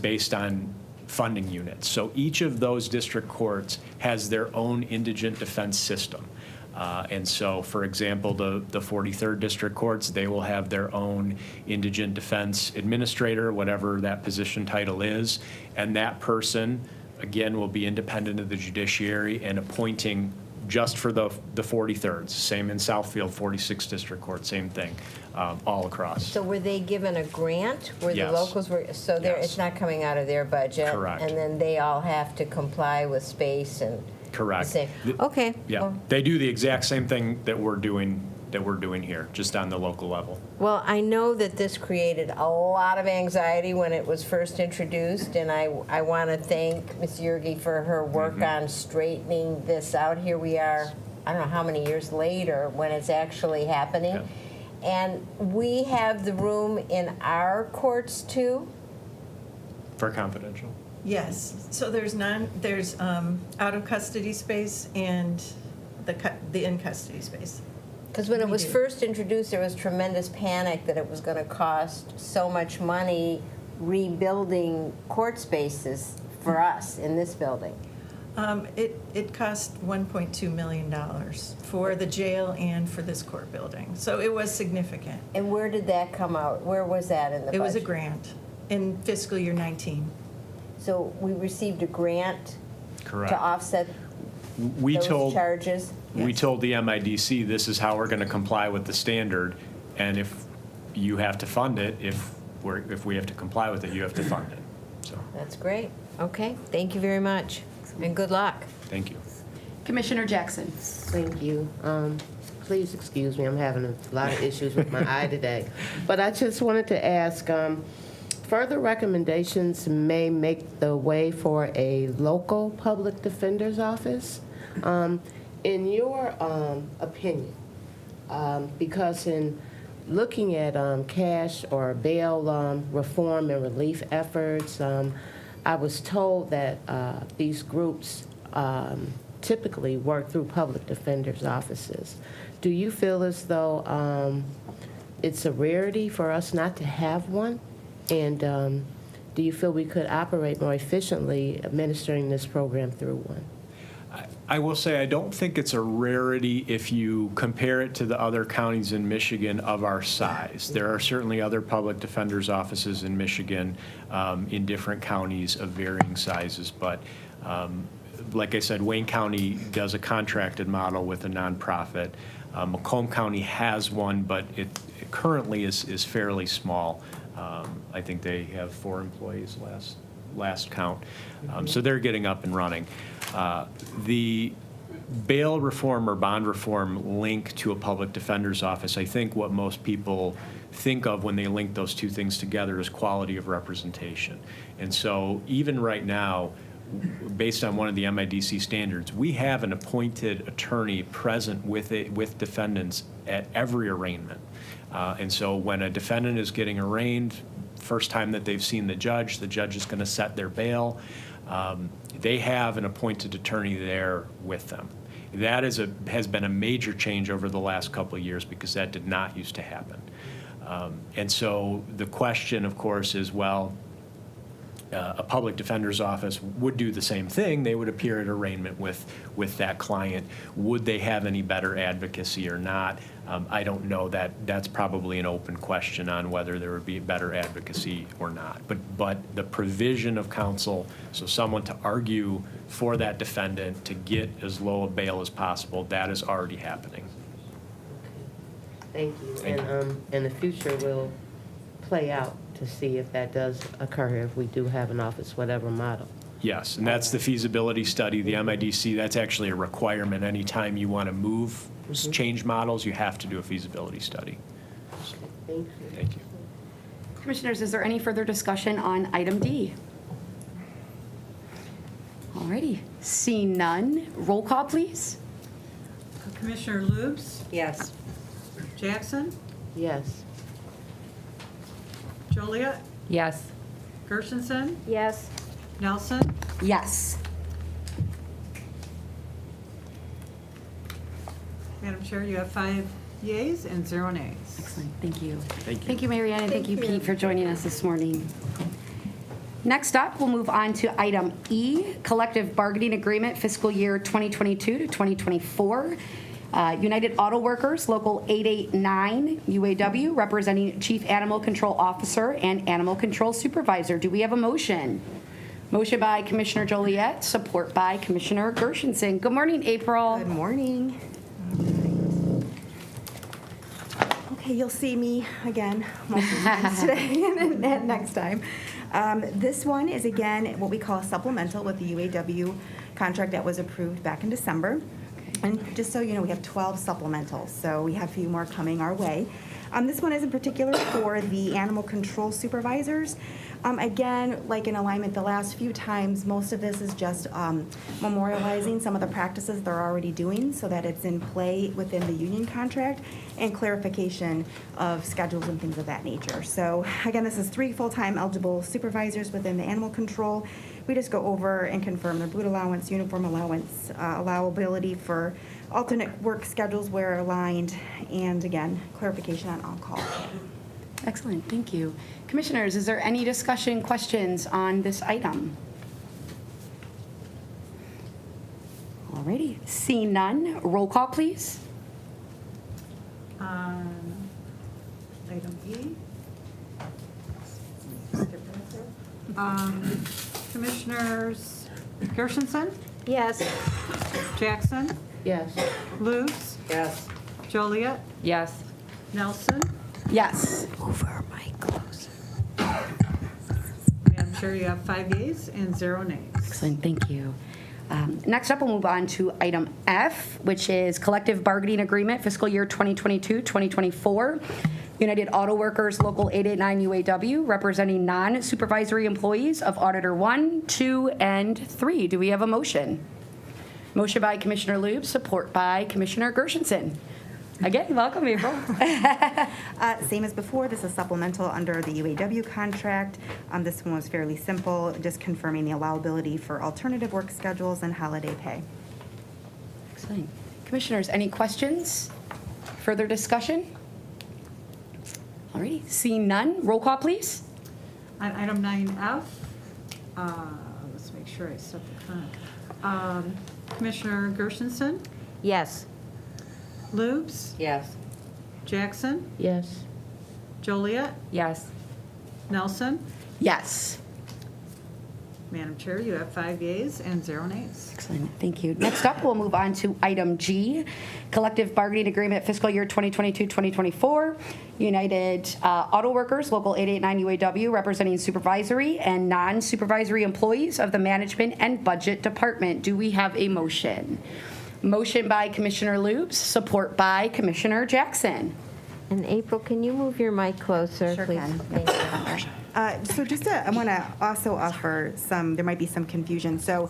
based on funding units. So each of those district courts has their own indigent defense system. And so, for example, the 43rd District Courts, they will have their own indigent defense administrator, whatever that position title is, and that person, again, will be independent of the judiciary and appointing just for the 43rds. Same in Southfield, 46th District Court, same thing, all across. So were they given a grant where the Yes. locals were, so Yes. it's not coming out of their budget? Correct. And then they all have to comply with space and? Correct. Say, okay. Yeah, well- they do the exact same thing that we're doing here, just on the local level. Well, I know that this created a lot of anxiety when it was first introduced, and I want to thank Ms. Yergi for her work on straightening this out. Here we are, I don't know how many years later, when it's actually happening. And we have the room in our courts too? For confidential. Yes, so there's out of custody space and the in custody space. Because when it We was do. first introduced, there was tremendous panic that it was going to cost so much money rebuilding court spaces for us in this building. It cost $1.2 million for the jail and for this court building, so it was significant. And where did that come out? Where was that in the budget? It was a grant in fiscal year 19. So we received a grant Correct. to offset We those told. charges? We told the MIDC, this is how we're going to comply with the standard, and if you have to fund it, if we have to comply with it, you have to fund it. So, That's great. Okay, thank you very much, and good luck. thank you. Commissioner Jackson. Thank you. Please excuse me, I'm having a lot of issues with my eye today. But I just wanted to ask, further recommendations may make the way for a local public defender's office. In your opinion, because in looking at cash or bail reform and relief efforts, I was told that these groups typically work through public defender's offices. Do you feel as though it's a rarity for us not to have one? And do you feel we could operate more efficiently administering this program through one? I will say, I don't think it's a rarity if you compare it to the other counties in Michigan of our size. There are certainly other public defender's offices in Michigan in different counties of varying sizes, but like I said, Wayne County does a contracted model with a nonprofit. Macomb County has one, but it currently is fairly small. I think they have 4 employees last count. So they're getting up and running. The bail reform or bond reform link to a public defender's office, I think what most people think of when they link those two things together is quality of representation. And so even right now, based on one of the MIDC standards, we have an appointed attorney present with defendants at every arraignment. And so when a defendant is getting arraigned, first time that they've seen the judge is going to set their bail. They have an appointed attorney there with them. That has been a major change over the last couple of years because that did not used to happen. And so the question, of course, is, well, a public defender's office would do the same thing. They would appear at arraignment with that client. Would they have any better advocacy or not? I don't know. That's probably an open question on whether there would be better advocacy or not. But the provision of counsel, so someone to argue for that defendant to get as low a bail as possible, that is already happening. Thank you. Thank And in the future, we'll play out to see if that does occur, if we do have an office, whatever model. Yes, and that's the feasibility study, the MIDC. That's actually a requirement. Anytime you want to move, change models, you have to do a feasibility study. Thank you. Thank you. Commissioners, is there any further discussion on item D? All righty, seeing none, roll call, please. Commissioner Lubes, Yes. Jackson, Yes. Joliet, Yes. Gershenson, Yes. Nelson, Yes. Madam Chair, you have 5 yeas and 0 nays. Excellent, thank you. Thank you, Mary Ann, and thank you, Pete, for joining us this morning. Next up, we'll move on to item E, collective bargaining agreement fiscal year 2022 to 2024. United Auto Workers, Local 889 UAW, representing Chief Animal Control Officer and Animal Control Supervisor. Do we have a motion? Motion by Commissioner Joliet, support by Commissioner Gershenson. Good morning, April. Good morning. Okay, you'll see me again multiple times today and next time. This one is again what we call a supplemental with the UAW contract that was approved back in December. And just so you know, we have 12 supplementals, so we have a few more coming our way. This one is in particular for the animal control supervisors. Again, like in alignment the last few times, most of this is just memorializing some of the practices they're already doing so that it's in play within the union contract and clarification of schedules and things of that nature. So again, this is 3 full-time eligible supervisors within the animal control. We just go over and confirm their boot allowance, uniform allowance, allowability for alternate work schedules where aligned, and again, clarification on on-call. Excellent, thank you. Commissioners, is there any discussion, questions on this item? Alrighty, seeing none, roll call, please. Item E. Commissioners Gershenson, Yes. Jackson, Yes. Luce, Yes. Joliet, Yes. Nelson. Yes. Madam Chair, you have 5 yeas and 0 nays. Excellent, thank you. Next up, we'll move on to item F, which is collective bargaining agreement fiscal year 2022-2024. United Auto Workers, Local 889 UAW, representing non-supervisory employees of Auditor 1, 2, and 3. Do we have a motion? Motion by Commissioner Lube, support by Commissioner Gershenson. Again, welcome, April. Same as before, this is supplemental under the UAW contract. This one was fairly simple, just confirming the allowability for alternative work schedules and holiday pay. Excellent. Commissioners, any questions? Further discussion? All right, seeing none, roll call, please. On item 9F, let's make sure I set the time. Commissioner Gershenson, Yes. Lubes, Yes. Jackson, Yes. Joliet, Yes. Nelson. Yes. Madam Chair, you have 5 yeas and 0 nays. Excellent, thank you. Next up, we'll move on to item G, collective bargaining agreement fiscal year 2022-2024. United Auto Workers, Local 889 UAW, representing supervisory and non-supervisory employees of the Management and Budget Department. Do we have a motion? Motion by Commissioner Lubes, support by Commissioner Jackson. And April, can you move your mic closer, Sure please? can. Thank you. So just I want to also offer there might be some confusion. So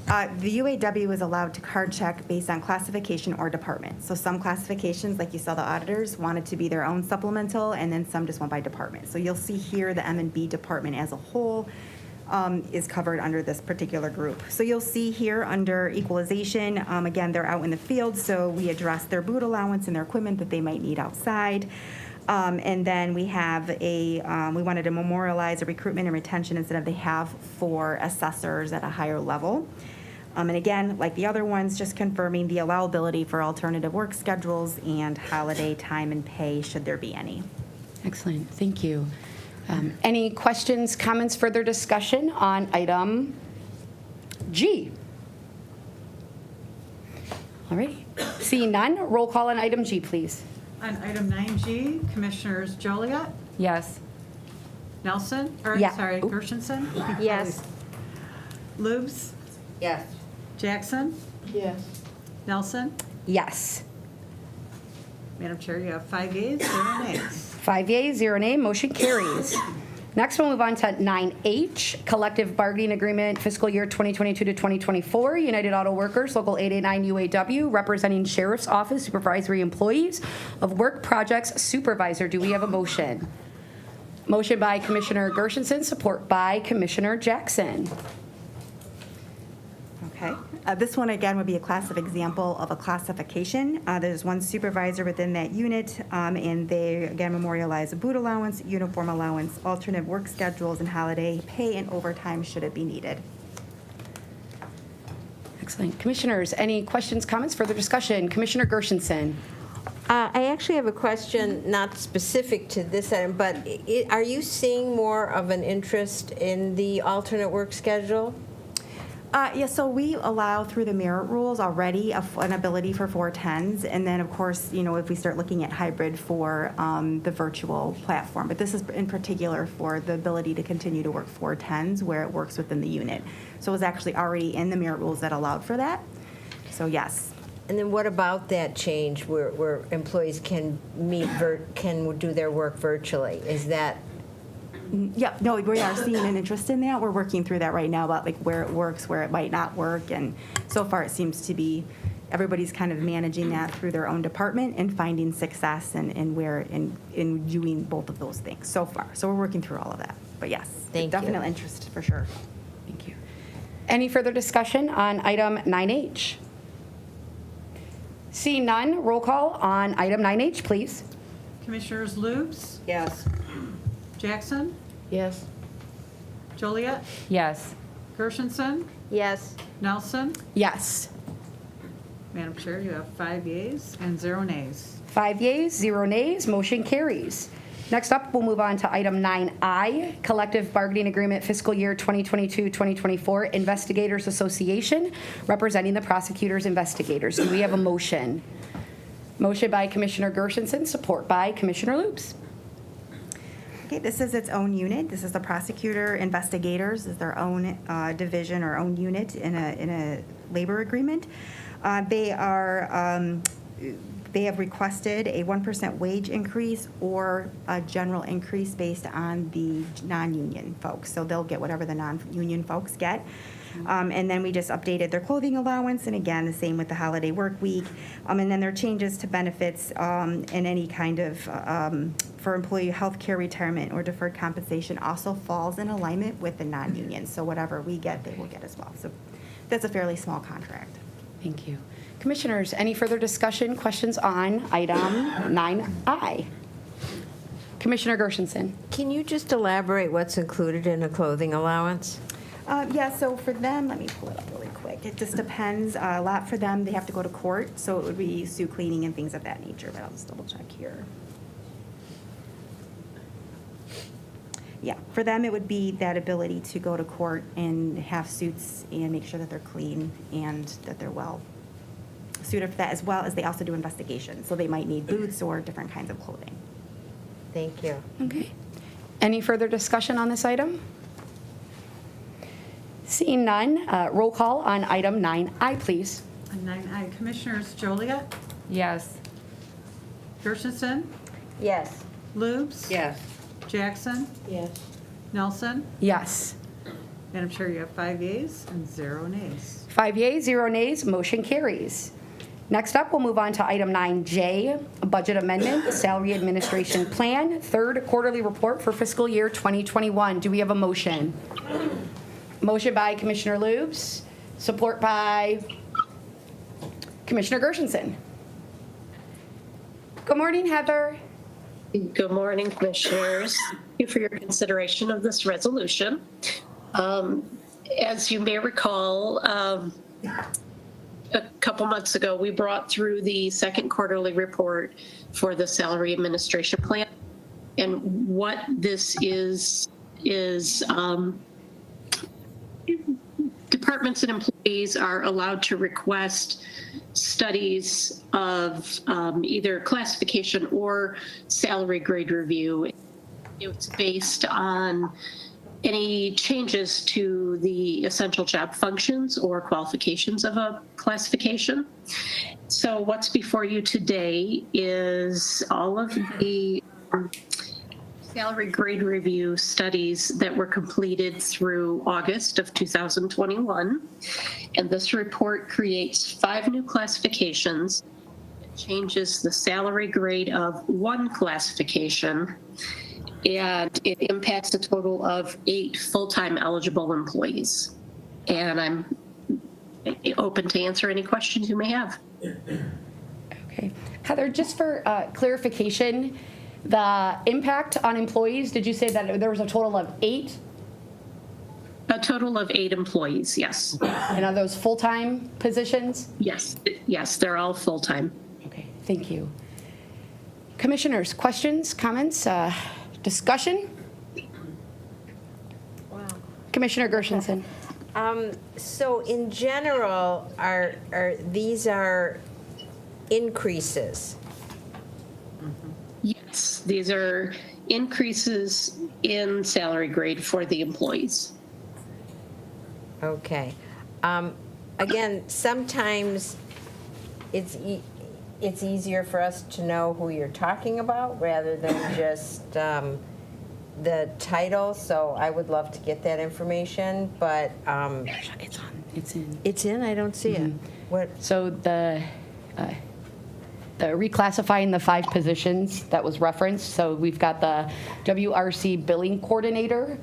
the UAW is allowed to card check based on classification or department. So some classifications, like you saw the auditors, wanted to be their own supplemental, and then some just went by department. So you'll see here the M&B department as a whole is covered under this particular group. So you'll see here under equalization, again, they're out in the field, so we address their boot allowance and their equipment that they might need outside. And then we have we wanted to memorialize a recruitment and retention incentive they have for assessors at a higher level. And again, like the other ones, just confirming the allowability for alternative work schedules and holiday time and pay, should there be any. Excellent, thank you. Any questions, comments, further discussion on item G? All right, seeing none, roll call on item G, please. On item 9G, Commissioners Joliet, Yes. Nelson, or Yeah. sorry, Oop. Gershenson? Yes. Lubes, Yes. Jackson, Yes. Nelson. Yes. Madam Chair, you have 5 yeas, 0 nays. 5 yeas, 0 nay, motion carries. Next, we'll move on to 9H, collective bargaining agreement fiscal year 2022 to 2024. United Auto Workers, Local 889 UAW, representing Sheriff's Office supervisory employees of Work Projects Supervisor. Do we have a motion? Motion by Commissioner Gershenson, support by Commissioner Jackson. Okay. This one, again, would be a classic example of a classification. There's one supervisor within that unit, and they, again, memorialize a boot allowance, uniform allowance, alternate work schedules, and holiday pay and overtime should it be needed. Excellent. Commissioners, any questions, comments, further discussion? Commissioner Gershenson. I actually have a question, not specific to this item, but are you seeing more of an interest in the alternate work schedule? Yeah, so we allow through the merit rules already an ability for 410s, and then of course, you know, if we start looking at hybrid for the virtual platform, but this is in particular for the ability to continue to work 410s where it works within the unit. So it was actually already in the merit rules that allowed for that. So yes. And then what about that change where employees can can do their work virtually? Is that? Yeah, no, we are seeing an interest in that. We're working through that right now about like where it works, where it might not work, and so far it seems to be everybody's kind of managing that through their own department and finding success and where in doing both of those things so far. So we're working through all of that. But yes, definite interest for sure. Thank you. Any further discussion on item 9H? Seeing none, roll call on item 9H, please. Commissioners Lubes? Yes. Jackson? Yes. Joliet? Yes. Gershenson? Yes. Nelson? Yes. Madam Chair, you have 5 yeas and 0 nays. 5 yeas, 0 nays, motion carries. Next up, we'll move on to item 9I, Collective Bargaining Agreement Fiscal Year 2022-2024 Investigators Association, representing the prosecutors investigators. Do we have a motion? Motion by Commissioner Gershenson, support by Commissioner Lubes. Okay, this is its own unit. This is the prosecutor investigators, is their own division or own unit in a labor agreement. They have requested a 1% wage increase or a general increase based on the non-union folks. So they'll get whatever the non-union folks get. And then we just updated their clothing allowance, and again, the same with the holiday work week. And then their changes to benefits and any kind of, for employee health care, retirement, or deferred compensation also falls in alignment with the non-union. So whatever we get, they will get as well. So that's a fairly small contract. Thank you. Commissioners, any further discussion, questions on item 9I? Commissioner Gershenson. Can you just elaborate what's included in a clothing allowance? Yeah, so for them, let me pull it up really quick. It just depends. A lot for them, they have to go to court, so it would be suit cleaning and things of that nature, but I'll just double check here. Yeah, for them, it would be that ability to go to court and have suits and make sure that they're clean and that they're well suited for that, as well as they also do investigations. So they might need boots or different kinds of clothing. Thank you. Okay. Any further discussion on this item? Seeing none, roll call on item 9I, please. On 9I, Commissioners Joliet? Yes. Gershenson? Yes. Lubes? Yes. Jackson? Yes. Nelson? Yes. Madam Chair, you have 5 yeas and 0 nays. 5 yeas, 0 nays, motion carries. Next up, we'll move on to item 9J, Budget Amendment, Salary Administration Plan, third quarterly report for fiscal year 2021. Do we have a motion? Motion by Commissioner Lubes, support by Commissioner Gershenson. Good morning, Heather. Good morning, Commissioners. Thank you for your consideration of this resolution. As you may recall, a couple months ago, we brought through the second quarterly report for the Salary Administration Plan. And what this is departments and employees are allowed to request studies of either classification or salary grade review. It's based on any changes to the essential job functions or qualifications of a classification. So what's before you today is all of the salary grade review studies that were completed through August of 2021. And this report creates 5 new classifications. It changes the salary grade of 1 classification, and it impacts a total of 8 full-time eligible employees. And I'm open to answer any questions you may have. Okay. Heather, just for clarification, the impact on employees, did you say that there was a total of 8? A total of 8 employees, yes. And are those full-time positions? Yes, yes, they're all full-time. Okay, thank you. Commissioners, questions, comments, discussion? Wow. Commissioner Gershenson. So in general, these are increases? Yes, these are increases in salary grade for the employees. Okay. Again, sometimes it's easier for us to know who you're talking about rather than just the title, so I would love to get that information, but It's in. it's in, I don't see it. What? So the reclassifying the 5 positions that was referenced. So we've got the WRC billing coordinator,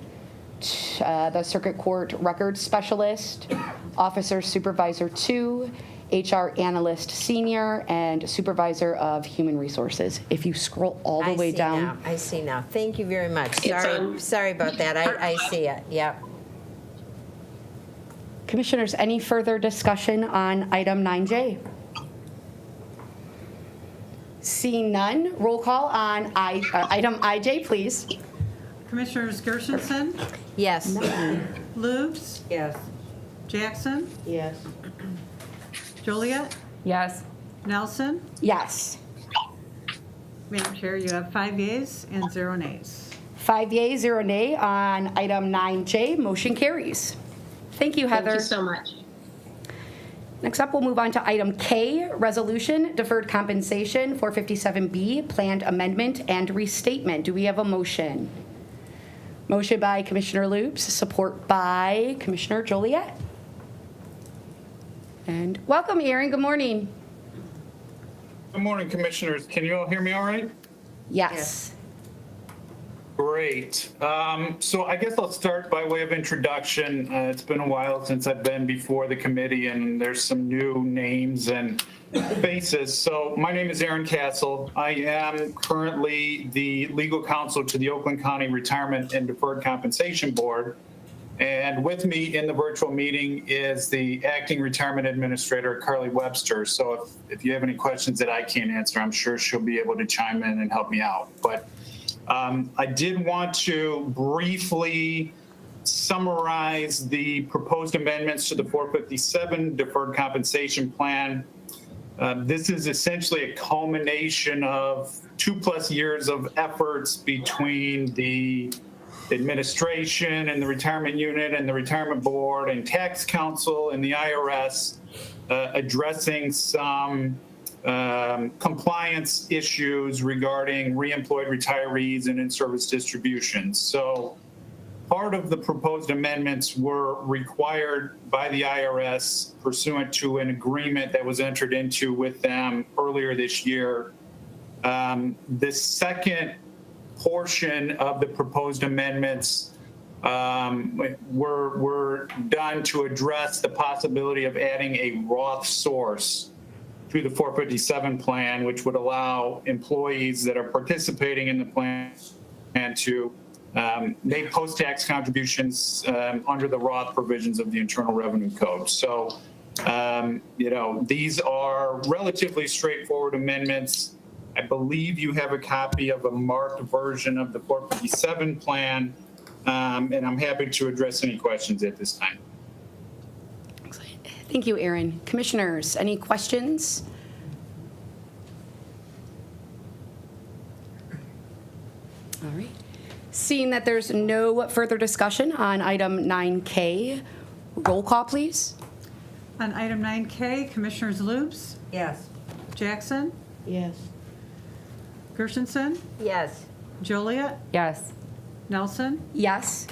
the circuit court records specialist, officer supervisor 2, HR analyst senior, and supervisor of human resources. If you scroll all the way down. I see now. Thank you very much. It's Sorry about that. I see it. Yep. Commissioners, any further discussion on item 9J? Seeing none, roll call on item IJ, please. Commissioners Gershenson, Yes. Lubes, Yes. Jackson, Yes. Joliet, Yes. Nelson. Yes. Madam Chair, you have 5 yeas and 0 nays. 5 yea, 0 nay on item 9J. Motion carries. Thank you, Heather. Thank you so much. Next up, we'll move on to item K, resolution, deferred compensation, 457B, planned amendment and restatement. Do we have a motion? Motion by Commissioner Lubes, support by Commissioner Joliet. And welcome, Aaron. Good morning. Good morning, Commissioners. Can you all hear me all right? Yes. Great. So I guess I'll start by way of introduction. It's been a while since I've been before the committee, and there's some new names and faces. So my name is Aaron Castle. I am currently the legal counsel to the Oakland County Retirement and Deferred Compensation Board. And with me in the virtual meeting is the acting retirement administrator, Carly Webster. So if you have any questions that I can't answer, I'm sure she'll be able to chime in and help me out. But I did want to briefly summarize the proposed amendments to the 457 deferred compensation plan. This is essentially a culmination of 2+ years of efforts between the administration and the retirement unit and the retirement board and tax council and the IRS addressing some compliance issues regarding reemployed retirees and in-service distributions. So part of the proposed amendments were required by the IRS pursuant to an agreement that was entered into with them earlier this year. The second portion of the proposed amendments were done to address the possibility of adding a Roth source to the 457 plan, which would allow employees that are participating in the plan to make post-tax contributions under the Roth provisions of the Internal Revenue Code. So, these are relatively straightforward amendments. I believe you have a copy of a marked version of the 457 plan, and I'm happy to address any questions at this time. Thank you, Aaron. Commissioners, any questions? All right. Seeing that there's no further discussion on item 9K, roll call, please. On item 9K, Commissioners Lubes, Yes. Jackson, Yes. Gershenson, Yes. Joliet, Yes. Nelson. Yes.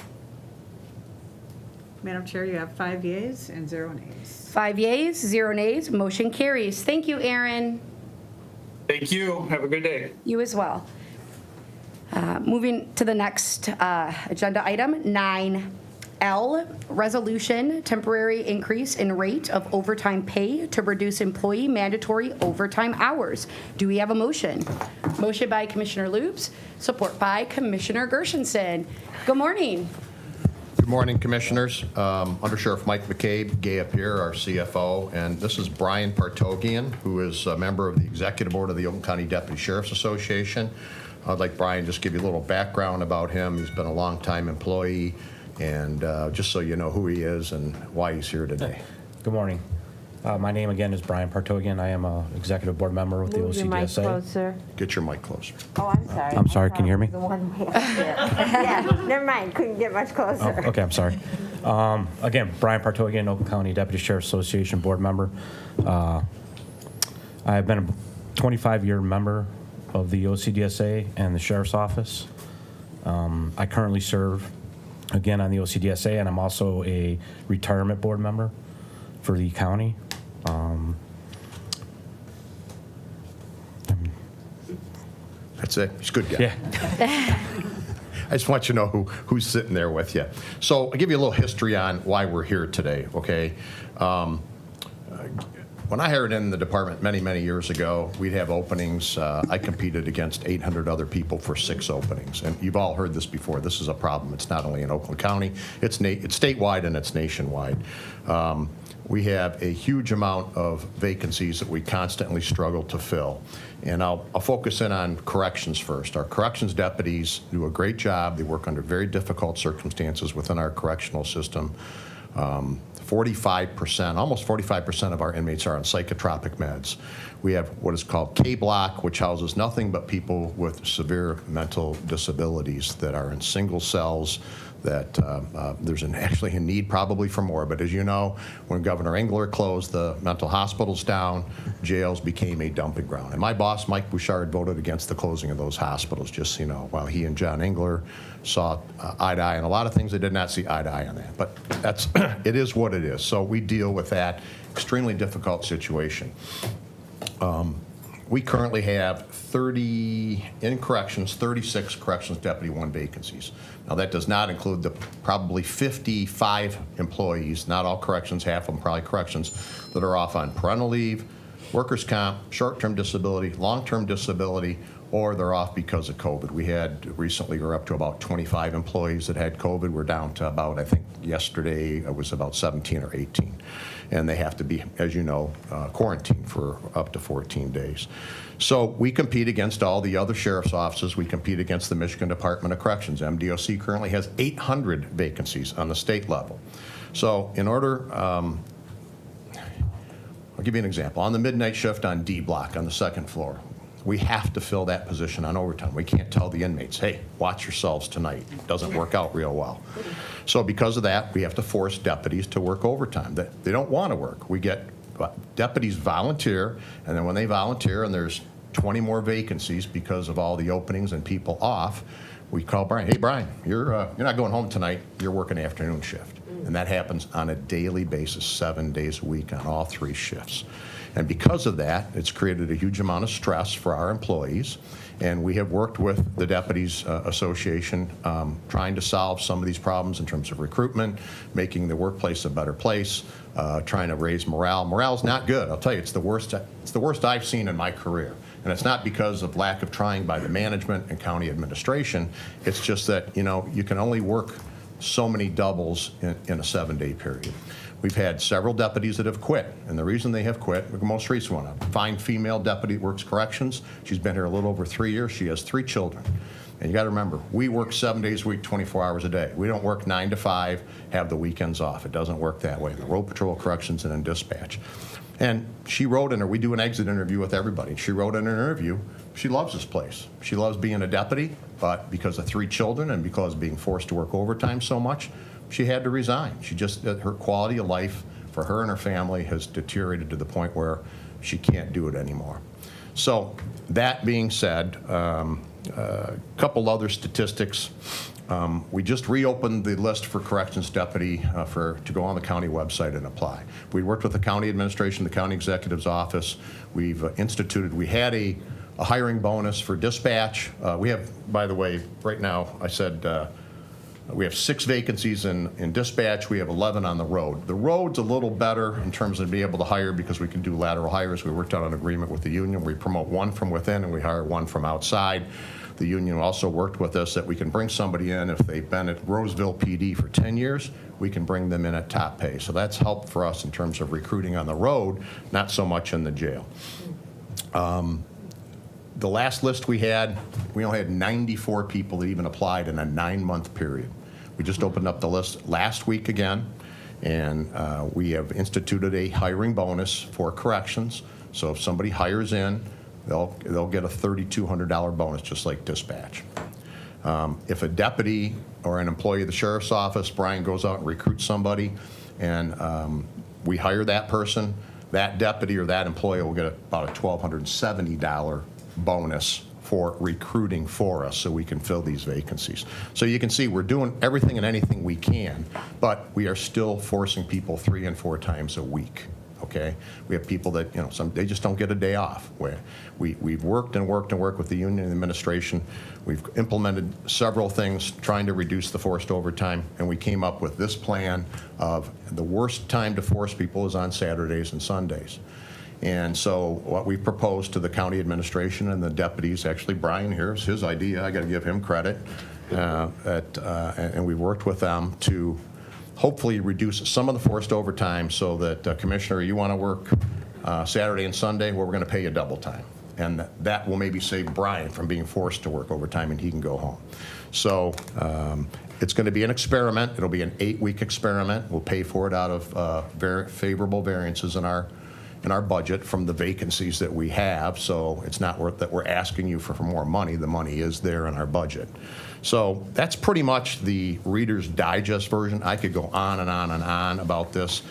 Madam Chair, you have 5 yeas and 0 nays. 5 yeas, 0 nays, motion carries. Thank you, Aaron. Thank you. Have a good day. You as well. Moving to the next agenda item, 9L, resolution, temporary increase in rate of overtime pay to reduce employee mandatory overtime hours. Do we have a motion? Motion by Commissioner Loops, support by Commissioner Gershenson. Good morning. Good morning, Commissioners. Under Sheriff Mike McCabe, Gay up here, our CFO, and this is Brian Partogian, who is a member of the Executive Board of the Oakland County Deputy Sheriff's Association. I'd like Brian just give you a little background about him. He's been a longtime employee, and just so you know who he is and why he's here today. Good morning. My name again is Brian Partogian. I am an executive board member with the OCDSA. Move your mic closer. Get your mic closer. Oh, I'm sorry. I'm sorry, can you hear me? The one yeah, never mind. Couldn't get much closer. Oh, okay, I'm sorry. Again, Brian Partogian, Oakland County Deputy Sheriff's Association board member. I've been a 25-year member of the OCDSA and the Sheriff's Office. I currently serve, again, on the OCDSA, and I'm also a retirement board member for the county. That's it. He's a good guy. Yeah. I just want you to know who's sitting there with you. So I'll give you a little history on why we're here today, okay? When I hired in the department many, many years ago, we'd have openings. I competed against 800 other people for 6 openings. And you've all heard this before. This is a problem. It's not only in Oakland County, it's statewide and it's nationwide. We have a huge amount of vacancies that we constantly struggle to fill. And I'll focus in on corrections first. Our corrections deputies do a great job. They work under very difficult circumstances within our correctional system. 45%, almost 45% of our inmates are on psychotropic meds. We have what is called K-Block, which houses nothing but people with severe mental disabilities that are in single cells, that there's actually a need probably for more. But as you know, when Governor Engler closed the mental hospitals down, jails became a dumping ground. And my boss, Mike Bouchard, voted against the closing of those hospitals, just so you know, while he and John Engler saw eye to eye on a lot of things. They did not see eye to eye on that. But it is what it is. So we deal with that extremely difficult situation. We currently have 36 corrections deputy 1 vacancies. Now that does not include the probably 55 employees, not all corrections, half of them probably corrections, that are off on parental leave, workers' comp, short-term disability, long-term disability, or they're off because of COVID. We were up to about 25 employees that had COVID. We're down to about, I think yesterday it was about 17 or 18. And they have to be, as you know, quarantined for up to 14 days. So we compete against all the other sheriff's offices. We compete against the Michigan Department of Corrections. MDOC currently has 800 vacancies on the state level. So in order, I'll give you an example. On the midnight shift on D block on the 2nd floor, we have to fill that position on overtime. We can't tell the inmates, hey, watch yourselves tonight. It doesn't work out real well. So because of that, we have to force deputies to work overtime. They don't want to work. We get deputies volunteer, and then when they volunteer and there's 20 more vacancies because of all the openings and people off, we call Brian, hey Brian, you're not going home tonight, you're working afternoon shift. And that happens on a daily basis, 7 days a week on all 3 shifts. And because of that, it's created a huge amount of stress for our employees. And we have worked with the Deputies Association trying to solve some of these problems in terms of recruitment, making the workplace a better place, trying to raise morale. Morale's not good. I'll tell you, it's the worst I've seen in my career. And it's not because of lack of trying by the management and county administration. It's just that, you can only work so many doubles in a 7-day period. We've had several deputies that have quit, and the reason they have quit, the most recent one, a fine female deputy works corrections. She's been here a little over 3 years. She has 3 children. And you got to remember, we work 7 days a week, 24 hours a day. We don't work 9 to 5, have the weekends off. It doesn't work that way in the road patrol, corrections, and in dispatch. And she wrote in her, we do an exit interview with everybody. She wrote in her interview, she loves this place. She loves being a deputy, but because of 3 children and because of being forced to work overtime so much, she had to resign. Her quality of life for her and her family has deteriorated to the point where she can't do it anymore. So that being said, a couple other statistics. We just reopened the list for corrections deputy to go on the county website and apply. We worked with the county administration, the county executive's office. We've we had a a hiring bonus for dispatch. We have, by the way, right now, I said we have 6 vacancies in dispatch. We have 11 on the road. The road's a little better in terms of being able to hire because we can do lateral hires. We worked out an agreement with the union. We promote one from within and we hire one from outside. The union also worked with us that we can bring somebody in if they've been at Roseville PD for 10 years, we can bring them in at top pay. So that's helped for us in terms of recruiting on the road, not so much in the jail. The last list we only had 94 people that even applied in a 9-month period. We just opened up the list last week again, and we have instituted a hiring bonus for corrections. So if somebody hires in, they'll get a $3,200 bonus, just like dispatch. If a deputy or an employee of the sheriff's office, Brian goes out and recruits somebody, and we hire that person, that deputy or that employee will get about a $1,270 bonus for recruiting for us so we can fill these vacancies. So you can see we're doing everything and anything we can, but we are still forcing people 3 and 4 times a week. Okay, we have people that, they just don't get a day off. We've worked and worked and worked with the union and administration. We've implemented several things trying to reduce the forced overtime, and we came up with this plan of the worst time to force people is on Saturdays and Sundays. And so what we proposed to the county administration and the deputies, actually Brian here, is his idea, I got to give him credit, and we worked with them to hopefully reduce some of the forced overtime so that, Commissioner, you want to work Saturday and Sunday, well, we're going to pay you double time. And that will maybe save Brian from being forced to work overtime and he can go home. So it's going to be an experiment. It'll be an 8-week experiment. We'll pay for it out of very favorable variances in our budget from the vacancies that we have. So it's not worth that we're asking you for more money. The money is there in our budget. So that's pretty much the Reader's Digest version. I could go on and on and on about this.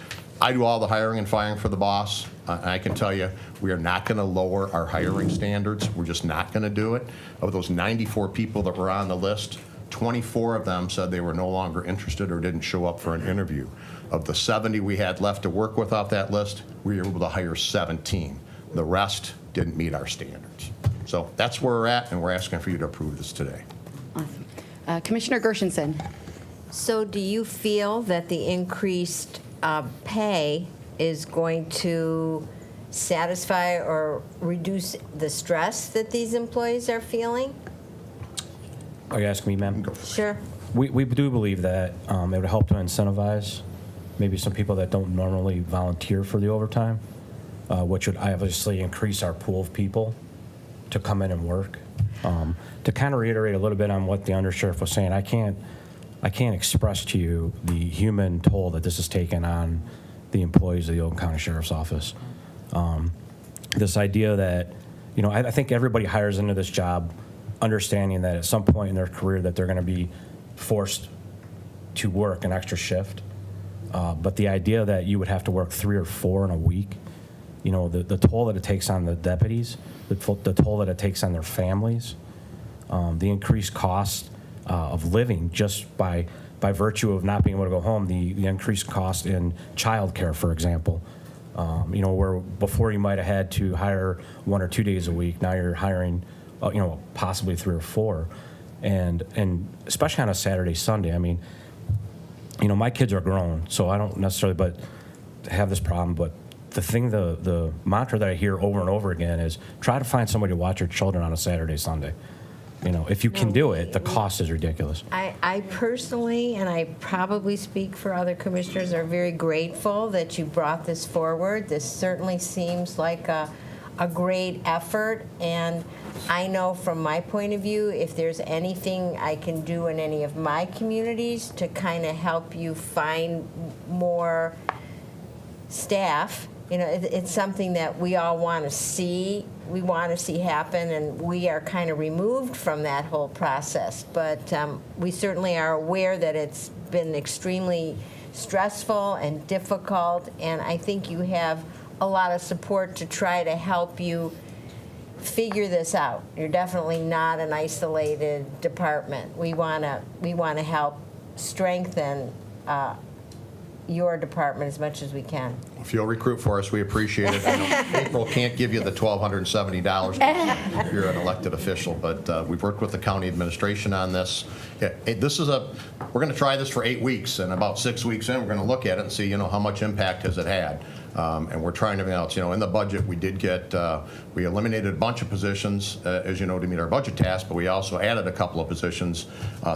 I do all the hiring and firing for the boss. I can tell you, we are not going to lower our hiring standards. We're just not going to do it. Of those 94 people that were on the list, 24 of them said they were no longer interested or didn't show up for an interview. Of the 70 we had left to work with off that list, we were able to hire 17. The rest didn't meet our standards. So that's where we're at, and we're asking for you to approve this today. Awesome. Commissioner Gershenson. So do you feel that the increased pay is going to satisfy or reduce the stress that these employees are feeling? Are you asking me, ma'am? Sure. We do believe that it would help to incentivize maybe some people that don't normally volunteer for the overtime, which would obviously increase our pool of people to come in and work. To kind of reiterate a little bit on what the undersheriff was saying, I can't express to you the human toll that this has taken on the employees of the Oakland County Sheriff's Office. This idea that, I think everybody hires into this job understanding that at some point in their career that they're going to be forced to work an extra shift. But the idea that you would have to work 3 or 4 in a week, the toll that it takes on the deputies, the toll that it takes on their families, the increased cost of living just by virtue of not being able to go home, the increased cost in childcare, for example. Where before you might have had to hire 1 or 2 days a week, now you're hiring, possibly 3 or 4. And especially on a Saturday, Sunday, my kids are grown, so I don't necessarily have this problem, but the mantra that I hear over and over again is try to find somebody to watch your children on a Saturday, Sunday. If you can do it, the cost is ridiculous. I personally, and I probably speak for other commissioners, are very grateful that you brought this forward. This certainly seems like a great effort, and I know from my point of view, if there's anything I can do in any of my communities to kind of help you find more staff, it's something that we all want to see. We want to see happen, and we are kind of removed from that whole process. But we certainly are aware that it's been extremely stressful and difficult, and I think you have a lot of support to try to help you figure this out. You're definitely not an isolated department. We want to help strengthen your department as much as we can. If you'll recruit for us, we appreciate it. I know April can't give you the $1,270 if you're an elected official, but we've worked with the county administration on this. We're going to try this for 8 weeks, and about 6 weeks in, we're going to look at it and see, how much impact has it had. And we're trying to balance, in the budget, we eliminated a bunch of positions, as you know, to meet our budget tasks, but we also added a couple of positions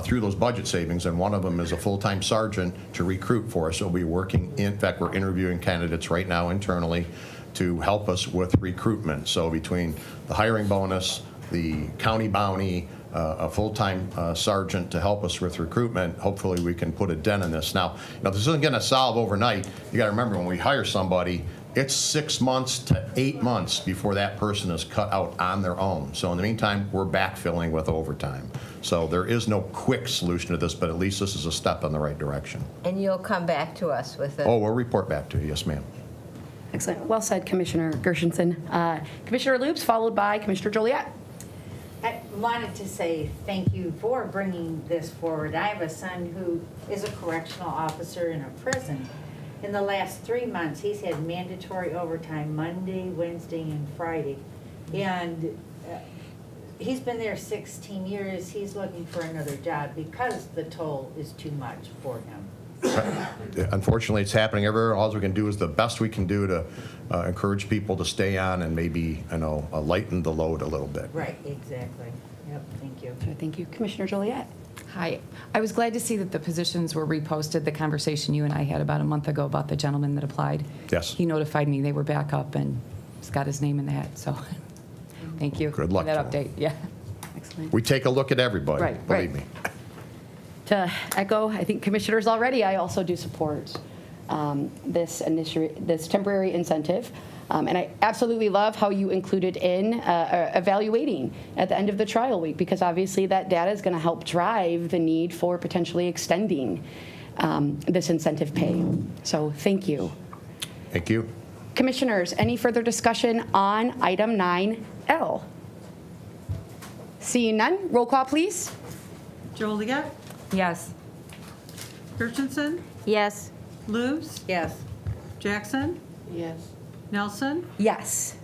through those budget savings, and one of them is a full-time sergeant to recruit for us. So we'll be working, in fact, we're interviewing candidates right now internally to help us with recruitment. So between the hiring bonus, the county bounty, a full-time sergeant to help us with recruitment, hopefully we can put a dent in this. Now, this isn't going to solve overnight. You got to remember, when we hire somebody, it's 6 months to 8 months before that person is cut out on their own. So in the meantime, we're backfilling with overtime. So there is no quick solution to this, but at least this is a step in the right direction. And you'll come back to us with it. Oh, we'll report back to you. Yes, ma'am. Excellent. Well said, Commissioner Gershenson. Commissioner Loops, followed by Commissioner Joliet. I wanted to say thank you for bringing this forward. I have a son who is a correctional officer in a prison. In the last 3 months, he's had mandatory overtime Monday, Wednesday, and Friday. And he's been there 16 years. He's looking for another job because the toll is too much for him. Unfortunately, it's happening everywhere. All we can do is the best we can do to encourage people to stay on and maybe, lighten the load a little bit. Right, exactly. Yep, thank you. Thank you. Commissioner Joliet. Hi. I was glad to see that the positions were reposted. The conversation you and I had about a month ago about the gentleman that applied. Yes. He notified me they were back up and he's got his name in the hat, so thank you. Good luck for that to update. Yeah. Excellent. We take a look at everybody, Right, believe right. me. To echo, I think commissioners already, I also do support this temporary incentive. And I absolutely love how you included in evaluating at the end of the trial week, because obviously that data is going to help drive the need for potentially extending this incentive pay. So thank you. Thank you. Commissioners, any further discussion on item 9L? Seeing none, roll call, please. Joliet, Yes. Gershenson, Yes. Lewis, Yes. Jackson, Yes. Nelson. Yes.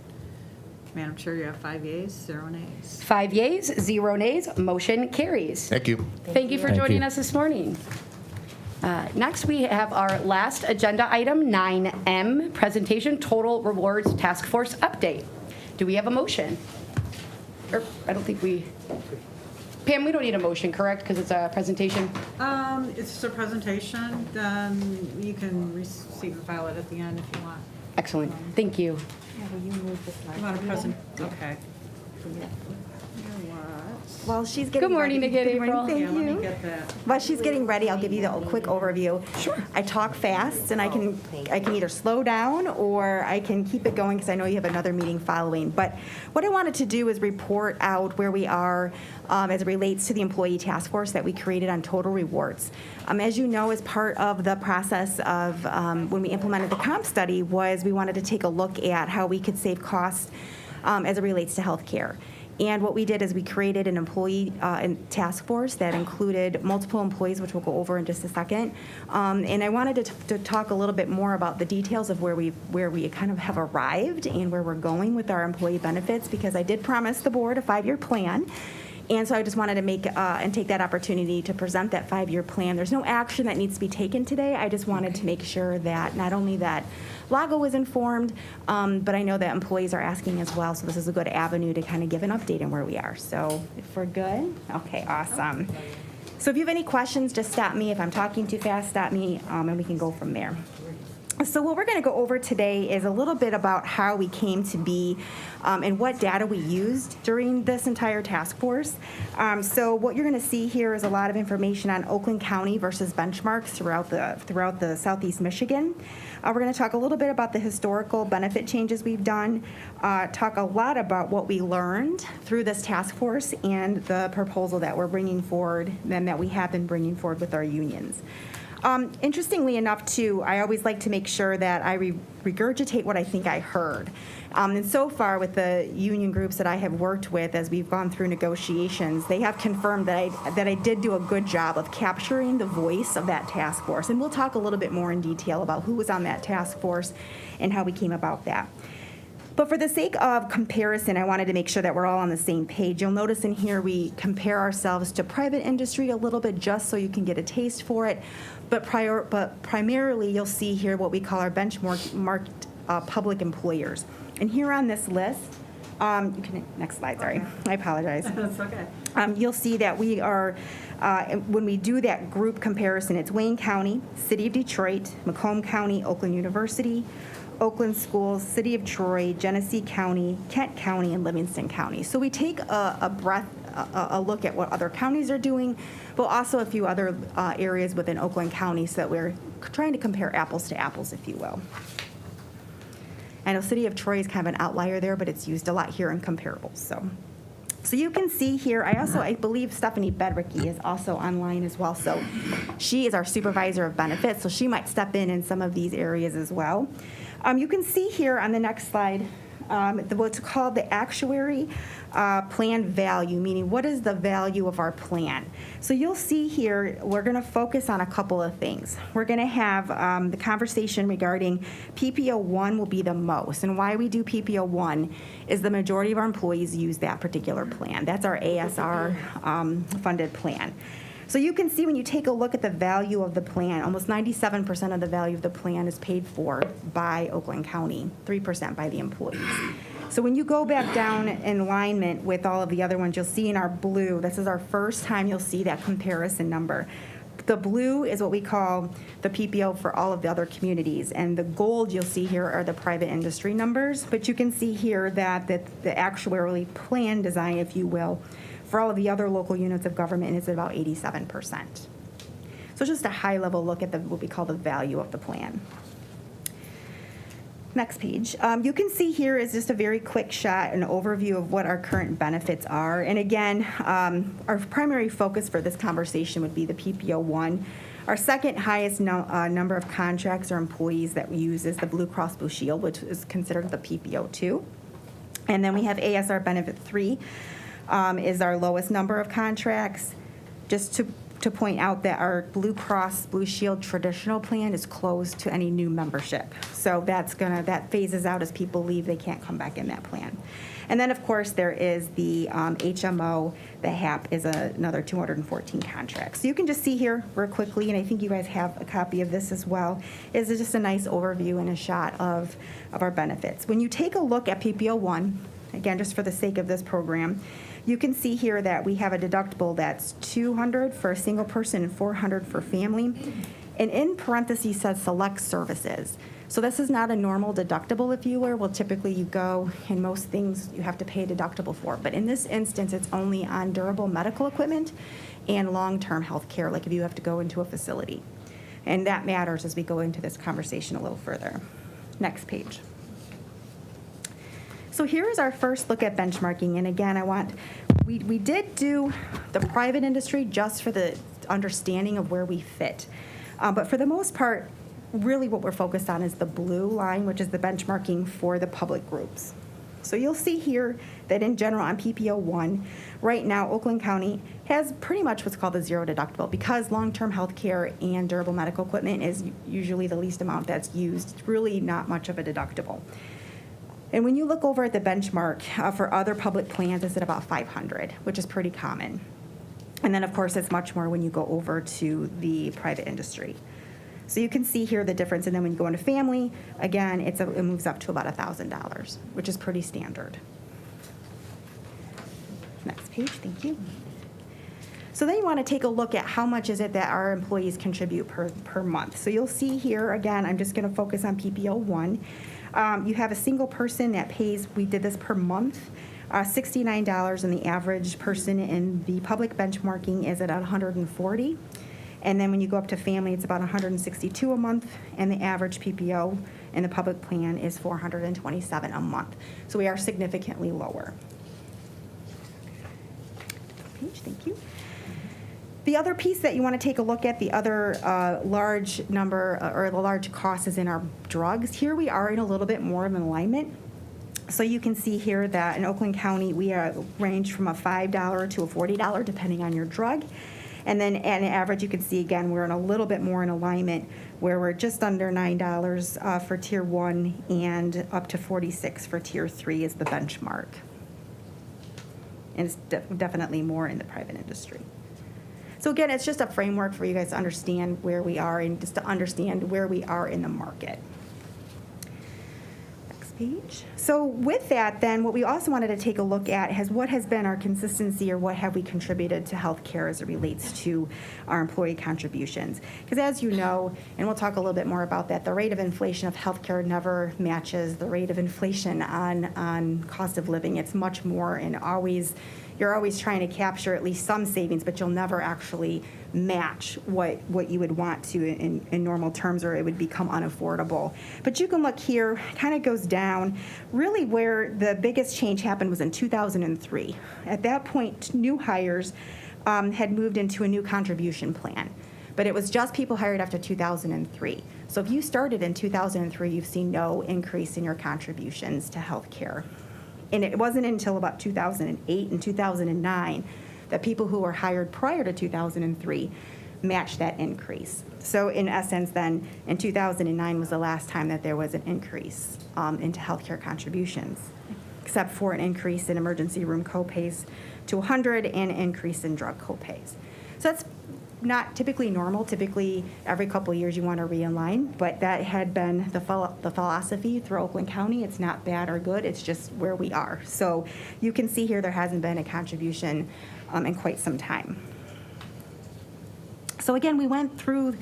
Madam Chair, you have 5 yeas, 0 nays. 5 yeas, 0 nays, motion carries. Thank you. Thank you for Thank joining you. us this morning. Next, we have our last agenda item, 9M, presentation total rewards task force update. Do we have a motion? Or, I don't think we, Pam, we don't need a motion, correct? Because it's a presentation? It's just a presentation, then you can receive and file it at the end if you want. Excellent, thank you. You want to present, okay. While she's getting Good morning ready- again, Good morning, April. Thank Yeah, let me you. get that. While she's getting ready, I'll give you the quick overview. Sure. I talk fast, and I can either slow down or I can keep it going because I know you have another meeting following. But what I wanted to do is report out where we are as it relates to the employee task force that we created on total rewards. As you know, as part of the process of when we implemented the comp study, was we wanted to take a look at how we could save costs as it relates to healthcare. And what we did is we created an employee task force that included multiple employees, which we'll go over in just a second. And I wanted to talk a little bit more about the details of where we kind of have arrived and where we're going with our employee benefits, because I did promise the board a 5-year plan. And so I just wanted to make and take that opportunity to present that 5-year plan. There's no action that needs to be taken today. I just wanted to make sure that not only that Lago was informed, but I know that employees are asking as well. So this is a good avenue to kind of give an update on where we are. So if we're good, okay, awesome. So if you have any questions, just stop me. If I'm talking too fast, stop me, and we can go from there. So what we're going to go over today is a little bit about how we came to be and what data we used during this entire task force. So what you're going to see here is a lot of information on Oakland County versus benchmarks throughout the Southeast Michigan. We're going to talk a little bit about the historical benefit changes we've done, talk a lot about what we learned through this task force and the proposal that we're bringing forward and that we have been bringing forward with our unions. Interestingly enough, too, I always like to make sure that I regurgitate what I think I heard. And so far, with the union groups that I have worked with, as we've gone through negotiations, they have confirmed that I did do a good job of capturing the voice of that task force. And we'll talk a little bit more in detail about who was on that task force and how we came about that. But for the sake of comparison, I wanted to make sure that we're all on the same page. You'll notice in here we compare ourselves to private industry a little bit just so you can get a taste for it. But primarily, you'll see here what we call our benchmarked public employers. And here on this list, next slide, sorry. I apologize. That's okay. You'll see that we are, when we do that group comparison, it's Wayne County, City of Detroit, Macomb County, Oakland University, Oakland Schools, City of Troy, Genesee County, Kent County, and Livingston County. So we take a look at what other counties are doing, but also a few other areas within Oakland County so that we're trying to compare apples to apples, if you will. I know City of Troy is kind of an outlier there, but it's used a lot here in comparables. So you can see here, I believe Stephanie Bedricky is also online as well. So she is our supervisor of benefits, so she might step in some of these areas as well. You can see here on the next slide what's called the actuary plan value, meaning what is the value of our plan. So you'll see here we're going to focus on a couple of things. We're going to have the conversation regarding PPO1 will be the most, and why we do PPO1 is the majority of our employees use that particular plan. That's our ASR funded plan. So you can see when you take a look at the value of the plan, almost 97% of the value of the plan is paid for by Oakland County, 3% by the employees. So when you go back down in alignment with all of the other ones, you'll see in our blue, this is our first time you'll see that comparison number. The blue is what we call the PPO for all of the other communities, and the gold you'll see here are the private industry numbers, but you can see here that the actuarially plan design, if you will, for all of the other local units of government is about 87%. So just a high-level look at what we call the value of the plan. Next page. You can see here is just a very quick shot, an overview of what our current benefits are. And again, our primary focus for this conversation would be the PPO1. Our second highest number of contracts or employees that we use is the Blue Cross Blue Shield, which is considered the PPO2. And then we have ASR Benefit 3. Is our lowest number of contracts. Just to point out that our Blue Cross Blue Shield traditional plan is closed to any new membership. So that phases out as people leave, they can't come back in that plan. And then of course there is the HMO, the HAP is another 214 contracts. So you can just see here real quickly, and I think you guys have a copy of this as well, is just a nice overview and a shot of our benefits. When you take a look at PPO1, again, just for the sake of this program, you can see here that we have a deductible that's $200 for a single person and $400 for family. And in parentheses says select services. So this is not a normal deductible, if you will. Well, typically you go, and most things you have to pay a deductible for. But in this instance, it's only on durable medical equipment and long-term health care, like if you have to go into a facility. And that matters as we go into this conversation a little further. Next page. So here is our first look at benchmarking, and again, we did do the private industry just for the understanding of where we fit. But for the most part, really what we're focused on is the blue line, which is the benchmarking for the public groups. So you'll see here that in general on PPO1, right now Oakland County has pretty much what's called the zero deductible because long-term health care and durable medical equipment is usually the least amount that's used. It's really not much of a deductible. And when you look over at the benchmark for other public plans, it's at about 500, which is pretty common. And then, of course, it's much more when you go over to the private industry. So you can see here the difference. And then when you go into family, again, it moves up to about $1,000, which is pretty standard. Next page, thank you. So then you want to take a look at how much is it that our employees contribute per month. So you'll see here, again, I'm just going to focus on PPO1. You have a single person that pays, we did this per month, $69, and the average person in the public benchmarking is at $140. And then when you go up to family, it's about $162 a month, and the average PPO in the public plan is $427 a month. So we are significantly lower. Page, thank you. The other piece that you want to take a look at, the other large number or the large cost is in our drugs. Here we are in a little bit more of an alignment. So you can see here that in Oakland County, we range from a $5 to a $40 depending on your drug. And then at an average, you can see again, we're in a little bit more in alignment where we're just under $9 for tier 1 and up to $46 for tier 3 is the benchmark. And it's definitely more in the private industry. So again, it's just a framework for you guys to understand where we are and just to understand where we are in the market. Next page. So with that, then, what we also wanted to take a look at is what has been our consistency or what have we contributed to healthcare as it relates to our employee contributions. Because as you know, and we'll talk a little bit more about that, the rate of inflation of healthcare never matches the rate of inflation on cost of living. It's much more and you're always trying to capture at least some savings, but you'll never actually match what you would want to in normal terms, or it would become unaffordable. But you can look here, kind of goes down. Really where the biggest change happened was in 2003. At that point, new hires had moved into a new contribution plan. But it was just people hired after 2003. So if you started in 2003, you've seen no increase in your contributions to health care. And it wasn't until about 2008 and 2009 that people who were hired prior to 2003 matched that increase. So in essence then, in 2009 was the last time that there was an increase into healthcare contributions, except for an increase in emergency room copays to $100 and an increase in drug copays. So that's not typically normal. Typically, every couple of years you want to realign, but that had been the philosophy through Oakland County. It's not bad or good, it's just where we are. So you can see here there hasn't been a contribution in quite some time. So again, we went through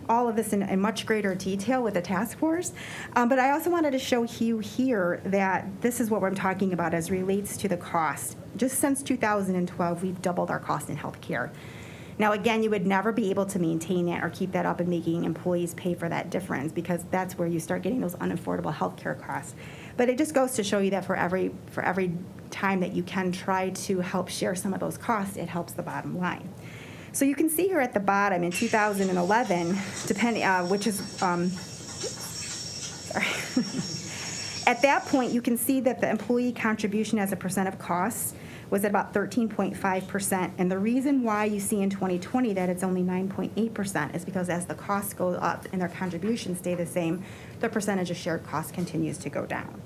all of this in much greater detail with the task force, but I also wanted to show you here that this is what I'm talking about as relates to the cost. Just since 2012, we've doubled our cost in healthcare. Now, again, you would never be able to maintain that or keep that up and making employees pay for that difference, because that's where you start getting those unaffordable healthcare costs. But it just goes to show you that for every time that you can try to help share some of those costs, it helps the bottom line. So you can see here at the bottom in 2011, which is, sorry. At that point, you can see that the employee contribution as a percent of costs was at about 13.5%. And the reason why you see in 2020 that it's only 9.8% is because as the costs go up and their contributions stay the same, the percentage of shared costs continues to go down.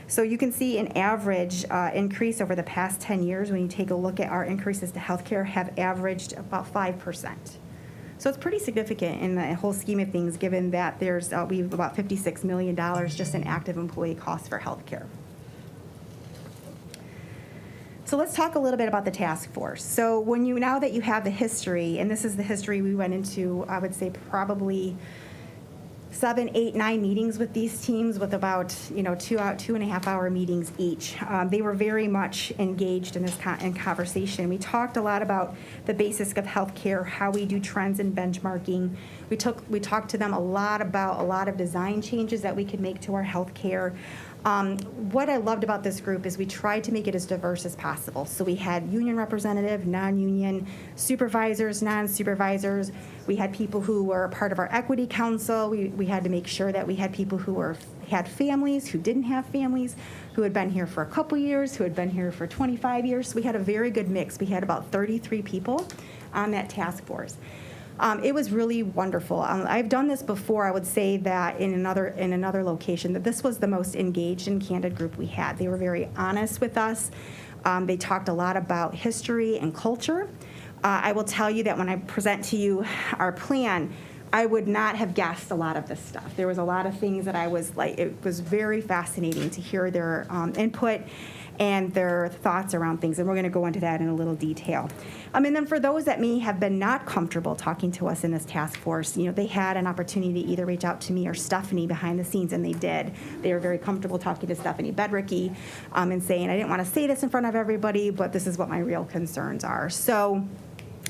So you can see an average increase over the past 10 years when you take a look at our increases to healthcare have averaged about 5%. So it's pretty significant in the whole scheme of things, given that we have about $56 million just in active employee costs for healthcare. So let's talk a little bit about the task force. So now that you have the history, and this is the history we went into, I would say probably 7, 8, 9 meetings with these teams with about 2.5 hour meetings each. They were very much engaged in this conversation. We talked a lot about the basics of healthcare, how we do trends and benchmarking. We talked to them a lot about a lot of design changes that we could make to our healthcare. What I loved about this group is we tried to make it as diverse as possible. So we had union representative, non-union, supervisors, non-supervisors. We had people who were part of our equity council. We had to make sure that we had people who had families, who didn't have families, who had been here for a couple years, who had been here for 25 years. So we had a very good mix. We had about 33 people on that task force. It was really wonderful. I've done this before. I would say that in another location, that this was the most engaged and candid group we had. They were very honest with us. They talked a lot about history and culture. I will tell you that when I present to you our plan, I would not have guessed a lot of this stuff. There was a lot of things that it was very fascinating to hear their input and their thoughts around things, and we're going to go into that in a little detail. And then for those that may have been not comfortable talking to us in this task force, they had an opportunity to either reach out to me or Stephanie behind the scenes, and they did. They were very comfortable talking to Stephanie Bedricky and saying, I didn't want to say this in front of everybody, but this is what my real concerns are. So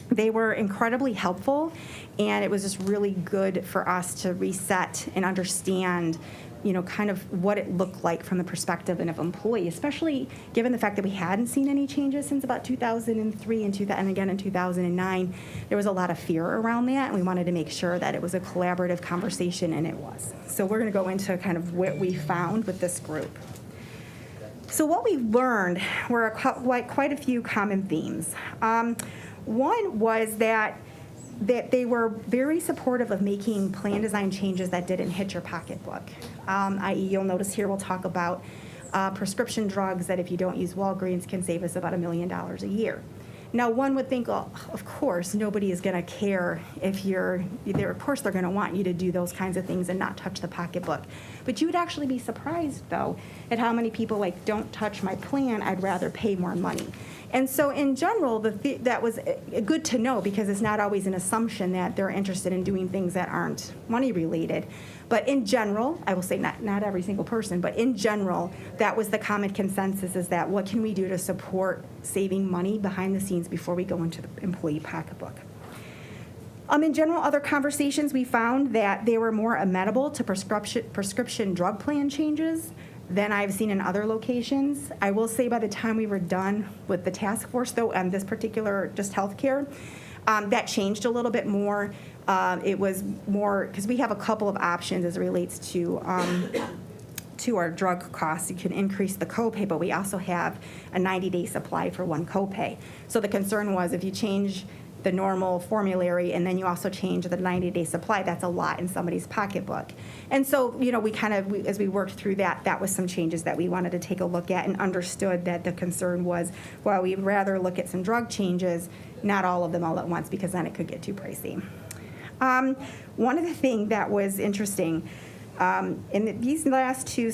They were incredibly helpful, and it was just really good for us to reset and understand, kind of what it looked like from the perspective of an employee, especially given the fact that we hadn't seen any changes since about 2003 and again in 2009. There was a lot of fear around that, and we wanted to make sure that it was a collaborative conversation, and it was. So we're going to go into kind of what we found with this group. So what we learned were quite a few common themes. One was that they were very supportive of making plan design changes that didn't hit your pocketbook. I.e., you'll notice here we'll talk about prescription drugs that if you don't use Walgreens can save us about $1 million a year. Now, one would think, well, of course, nobody is going to care if you're there. Of course, they're going to want you to do those kinds of things and not touch the pocketbook. But you would actually be surprised, though, at how many people don't touch my plan. I'd rather pay more money. And so in general, that was good to know, because it's not always an assumption that they're interested in doing things that aren't money related. But in general, I will say not every single person, but in general, that was the common consensus, is that what can we do to support saving money behind the scenes before we go into the employee pocketbook. In general, other conversations, we found that they were more amenable to prescription drug plan changes than I've seen in other locations. I will say by the time we were done with the task force, though, and this particular just healthcare, that changed a little bit more. It was more, because we have a couple of options as it relates to our drug costs. You can increase the copay, but we also have a 90-day supply for one copay. So the concern was, if you change the normal formulary and then you also change the 90-day supply, that's a lot in somebody's pocketbook. And so, we as we worked through that was some changes that we wanted to take a look at, and understood that the concern was, well, we'd rather look at some drug changes, not all of them all at once, because then it could get too pricey. One of the things that was interesting, and these last two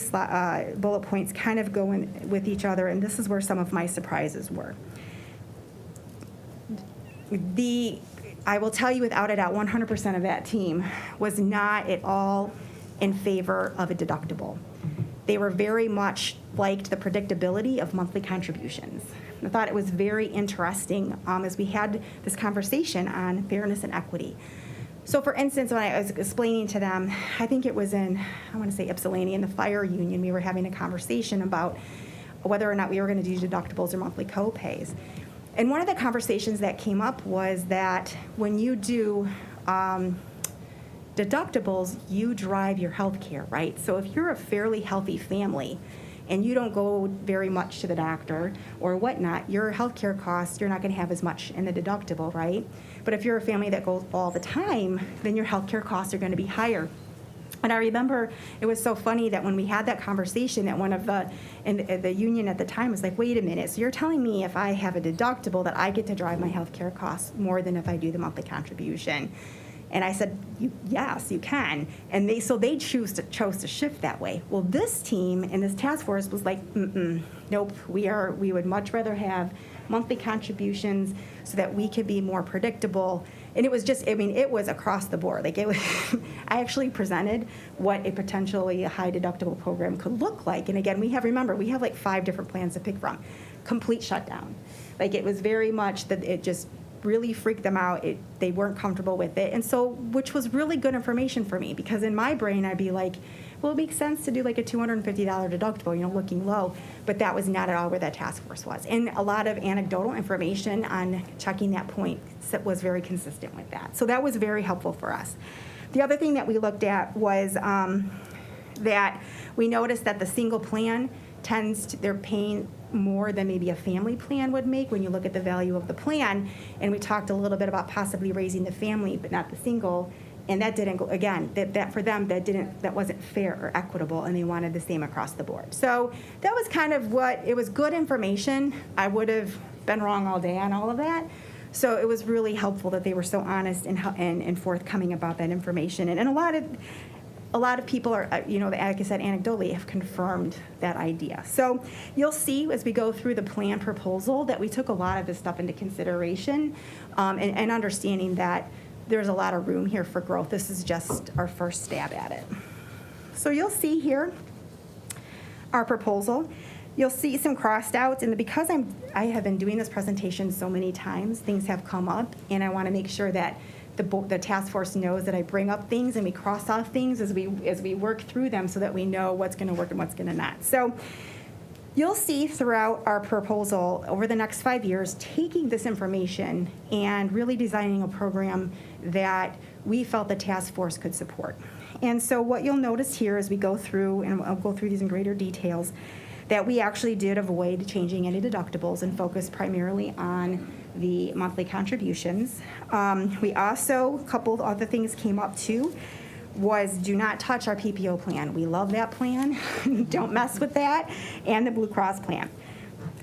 bullet points kind of go in with each other, and this is where some of my surprises were. I will tell you without a doubt, 100% of that team was not at all in favor of a deductible. They were very much liked the predictability of monthly contributions. I thought it was very interesting as we had this conversation on fairness and equity. So for instance, when I was explaining to them, I think it was in Ypsilanti, in the fire union, we were having a conversation about whether or not we were going to do deductibles or monthly co-pays. And one of the conversations that came up was that when you do deductibles, you drive your health care, right? So if you're a fairly healthy family and you don't go very much to the doctor or whatnot, your health care costs, you're not going to have as much in the deductible, right? But if you're a family that goes all the time, then your health care costs are going to be higher. And I remember it was so funny that when we had that conversation, that one of the union at the time was like, wait a minute, so you're telling me if I have a deductible that I get to drive my health care costs more than if I do the monthly contribution? And I said, yes, you can. And they chose to shift that way. Well, this team and this task force was like, nope, we would much rather have monthly contributions so that we could be more predictable. And it was just, it was across the board. Like, it was, I actually presented what a potentially high deductible program could look like. And again, we have like 5 different plans to pick from. Complete shutdown. Like, it was very much that it just really freaked them out. They weren't comfortable with it. And so, which was really good information for me, because in my brain, I'd be like, well, it makes sense to do like a $250 deductible, looking low. But that was not at all where that task force was. And a lot of anecdotal information on checking that point was very consistent with that. So that was very helpful for us. The other thing that we looked at was that we noticed that the single plan they're paying more than maybe a family plan would make when you look at the value of the plan. And we talked a little bit about possibly raising the family, but not the single. And that didn't go, again, that for them, that wasn't fair or equitable, and they wanted the same across the board. So that was kind of it was good information. I would have been wrong all day on all of that. So it was really helpful that they were so honest and forthcoming about that information. And a lot of people are, like I said, anecdotally have confirmed that idea. So you'll see as we go through the plan proposal that we took a lot of this stuff into consideration, and understanding that there's a lot of room here for growth. This is just our first stab at it. So you'll see here our proposal. You'll see some crossed outs, and because I have been doing this presentation so many times, things have come up, and I want to make sure that the task force knows that I bring up things and we cross off things as we work through them so that we know what's going to work and what's going to not. So you'll see throughout our proposal over the next 5 years, taking this information and really designing a program that we felt the task force could support. And so what you'll notice here as we go through, and I'll go through these in greater details, that we actually did avoid changing any deductibles and focus primarily on the monthly contributions. We also, a couple of other things came up too, was do not touch our PPO plan. We love that plan. Don't mess with that, and the Blue Cross plan.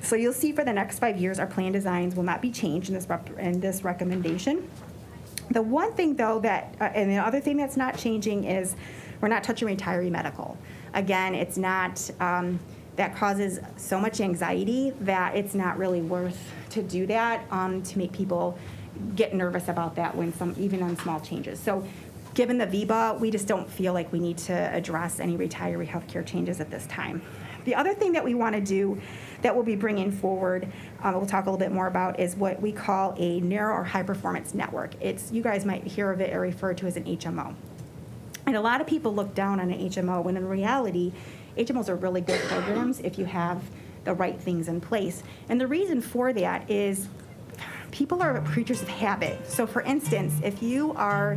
So you'll see for the next 5 years, our plan designs will not be changed in this recommendation. The one thing though and the other thing that's not changing is we're not touching retiree medical. Again, it's not, that causes so much anxiety that it's not really worth to do that, to make people get nervous about that even on small changes. So given the VBA, we just don't feel like we need to address any retiree healthcare changes at this time. The other thing that we want to do that we'll be bringing forward, we'll talk a little bit more about, is what we call a narrow or high performance network. You guys might hear of it or refer to as an HMO. And a lot of people look down on an HMO when in reality, HMOs are really good programs if you have the right things in place. And the reason for that is people are creatures of habit. So for instance, if you are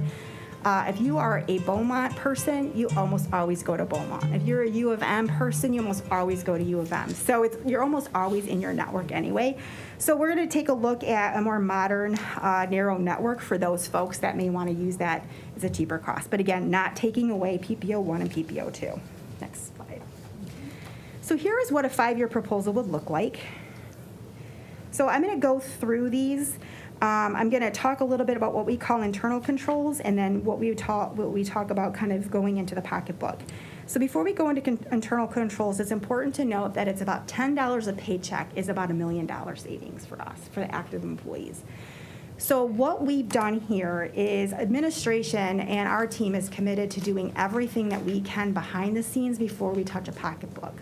a Beaumont person, you almost always go to Beaumont. If you're a U of M person, you almost always go to U of M. So you're almost always in your network anyway. So we're going to take a look at a more modern, narrow network for those folks that may want to use that as a cheaper cost. But again, not taking away PPO 1 and PPO 2. Next slide. So here is what a 5-year proposal would look like. So I'm going to go through these. I'm going to talk a little bit about what we call internal controls, and then what we talk about kind of going into the pocketbook. So before we go into internal controls, it's important to note that it's about $10 a paycheck is about $1 million savings for us, for the active employees. So what we've done here is administration and our team is committed to doing everything that we can behind the scenes before we touch a pocketbook.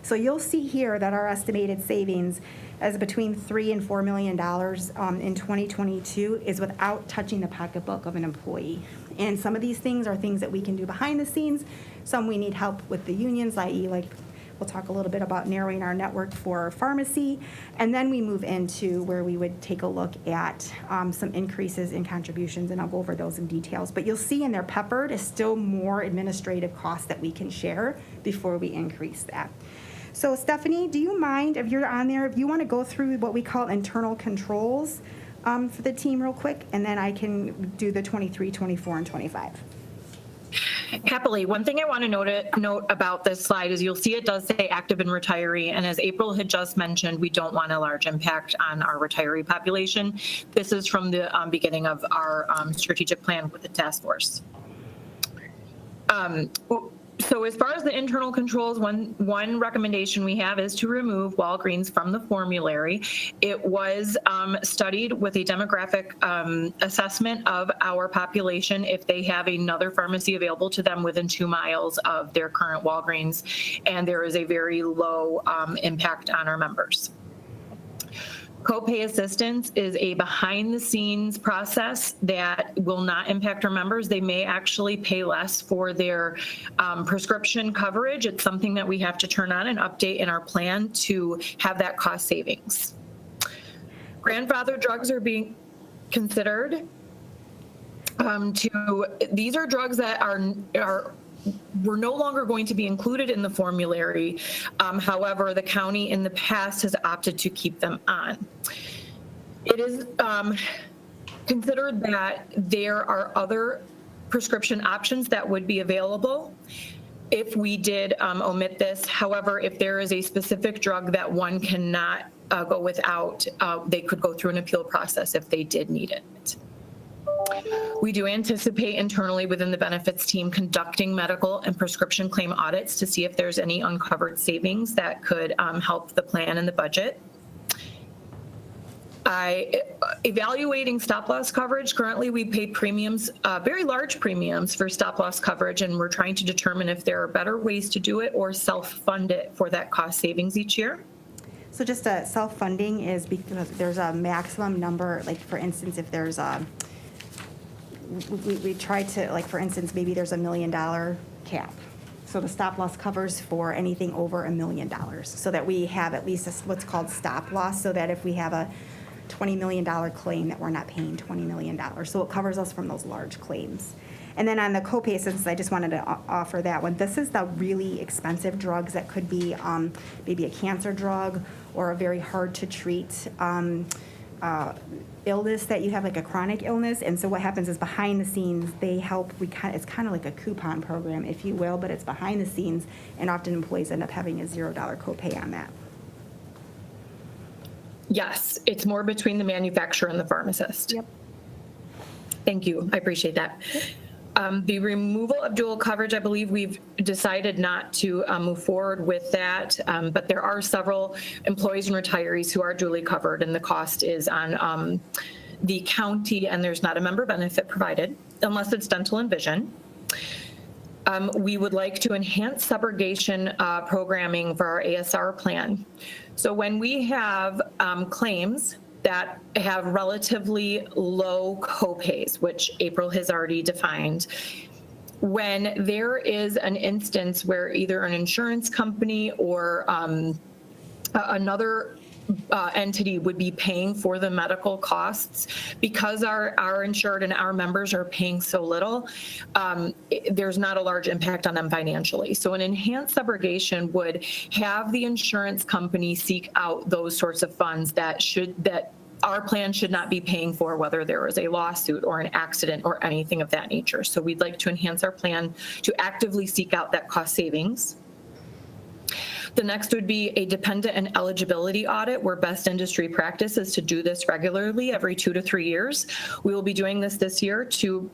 So you'll see here that our estimated savings is between $3 and $4 million in 2022 is without touching the pocketbook of an employee. And some of these things are things that we can do behind the scenes. Some we need help with the unions, i.e. like we'll talk a little bit about narrowing our network for pharmacy. And then we move into where we would take a look at some increases in contributions, and I'll go over those in details. But you'll see in there peppered is still more administrative costs that we can share before we increase that. So Stephanie, do you mind, if you're on there, if you want to go through what we call internal controls for the team real quick, and then I can do the 23, 24, and 25. Happily. One thing I want to note about this slide is you'll see it does say active and retiree, and as April had just mentioned, we don't want a large impact on our retiree population. This is from the beginning of our strategic plan with the task force. So as far as the internal controls, one recommendation we have is to remove Walgreens from the formulary. It was studied with a demographic assessment of our population if they have another pharmacy available to them within 2 miles of their current Walgreens, and there is a very low impact on our members. Copay assistance is a behind-the-scenes process that will not impact our members. They may actually pay less for their prescription coverage. It's something that we have to turn on and update in our plan to have that cost savings. Grandfather drugs are being considered. These are drugs that we're no longer going to be included in the formulary. However, the county in the past has opted to keep them on. It is considered that there are other prescription options that would be available if we did omit this. However, if there is a specific drug that one cannot go without, they could go through an appeal process if they did need it. We do anticipate internally within the benefits team conducting medical and prescription claim audits to see if there's any uncovered savings that could help the plan and the budget. Evaluating stop loss coverage, currently we pay premiums, very large premiums for stop loss coverage, and we're trying to determine if there are better ways to do it or self-fund it for that cost savings each year. So just self-funding is because there's a maximum number, like for instance, if there's we try to, like for instance, maybe there's $1 million cap. So the stop loss covers for anything over $1 million, so that we have at least what's called stop loss, so that if we have a $20 million claim, that we're not paying $20 million. So it covers us from those large claims. And then on the copay, since I just wanted to offer that one, this is the really expensive drugs that could be maybe a cancer drug or a very hard to treat illness that you have, like a chronic illness. And so what happens is behind the scenes, they help, it's kind of like a coupon program, if you will, but it's behind the scenes, and often employees end up having a $0 copay on that. Yes, it's more between the manufacturer and the pharmacist. Yep. Thank you. I appreciate that. The removal of dual coverage, I believe we've decided not to move forward with that, but there are several employees and retirees who are dually covered, and the cost is on the county, and there's not a member benefit provided unless it's dental and vision. We would like to enhance subrogation programming for our ASR plan. So when we have claims that have relatively low copays, which April has already defined, when there is an instance where either an insurance company or another entity would be paying for the medical costs, because our insured and our members are paying so little, there's not a large impact on them financially. So an enhanced subrogation would have the insurance company seek out those sorts of funds that our plan should not be paying for, whether there is a lawsuit or an accident or anything of that nature. So we'd like to enhance our plan to actively seek out that cost savings. The next would be a dependent and eligibility audit, where best industry practice is to do this regularly every 2 to 3 years. We will be doing this year to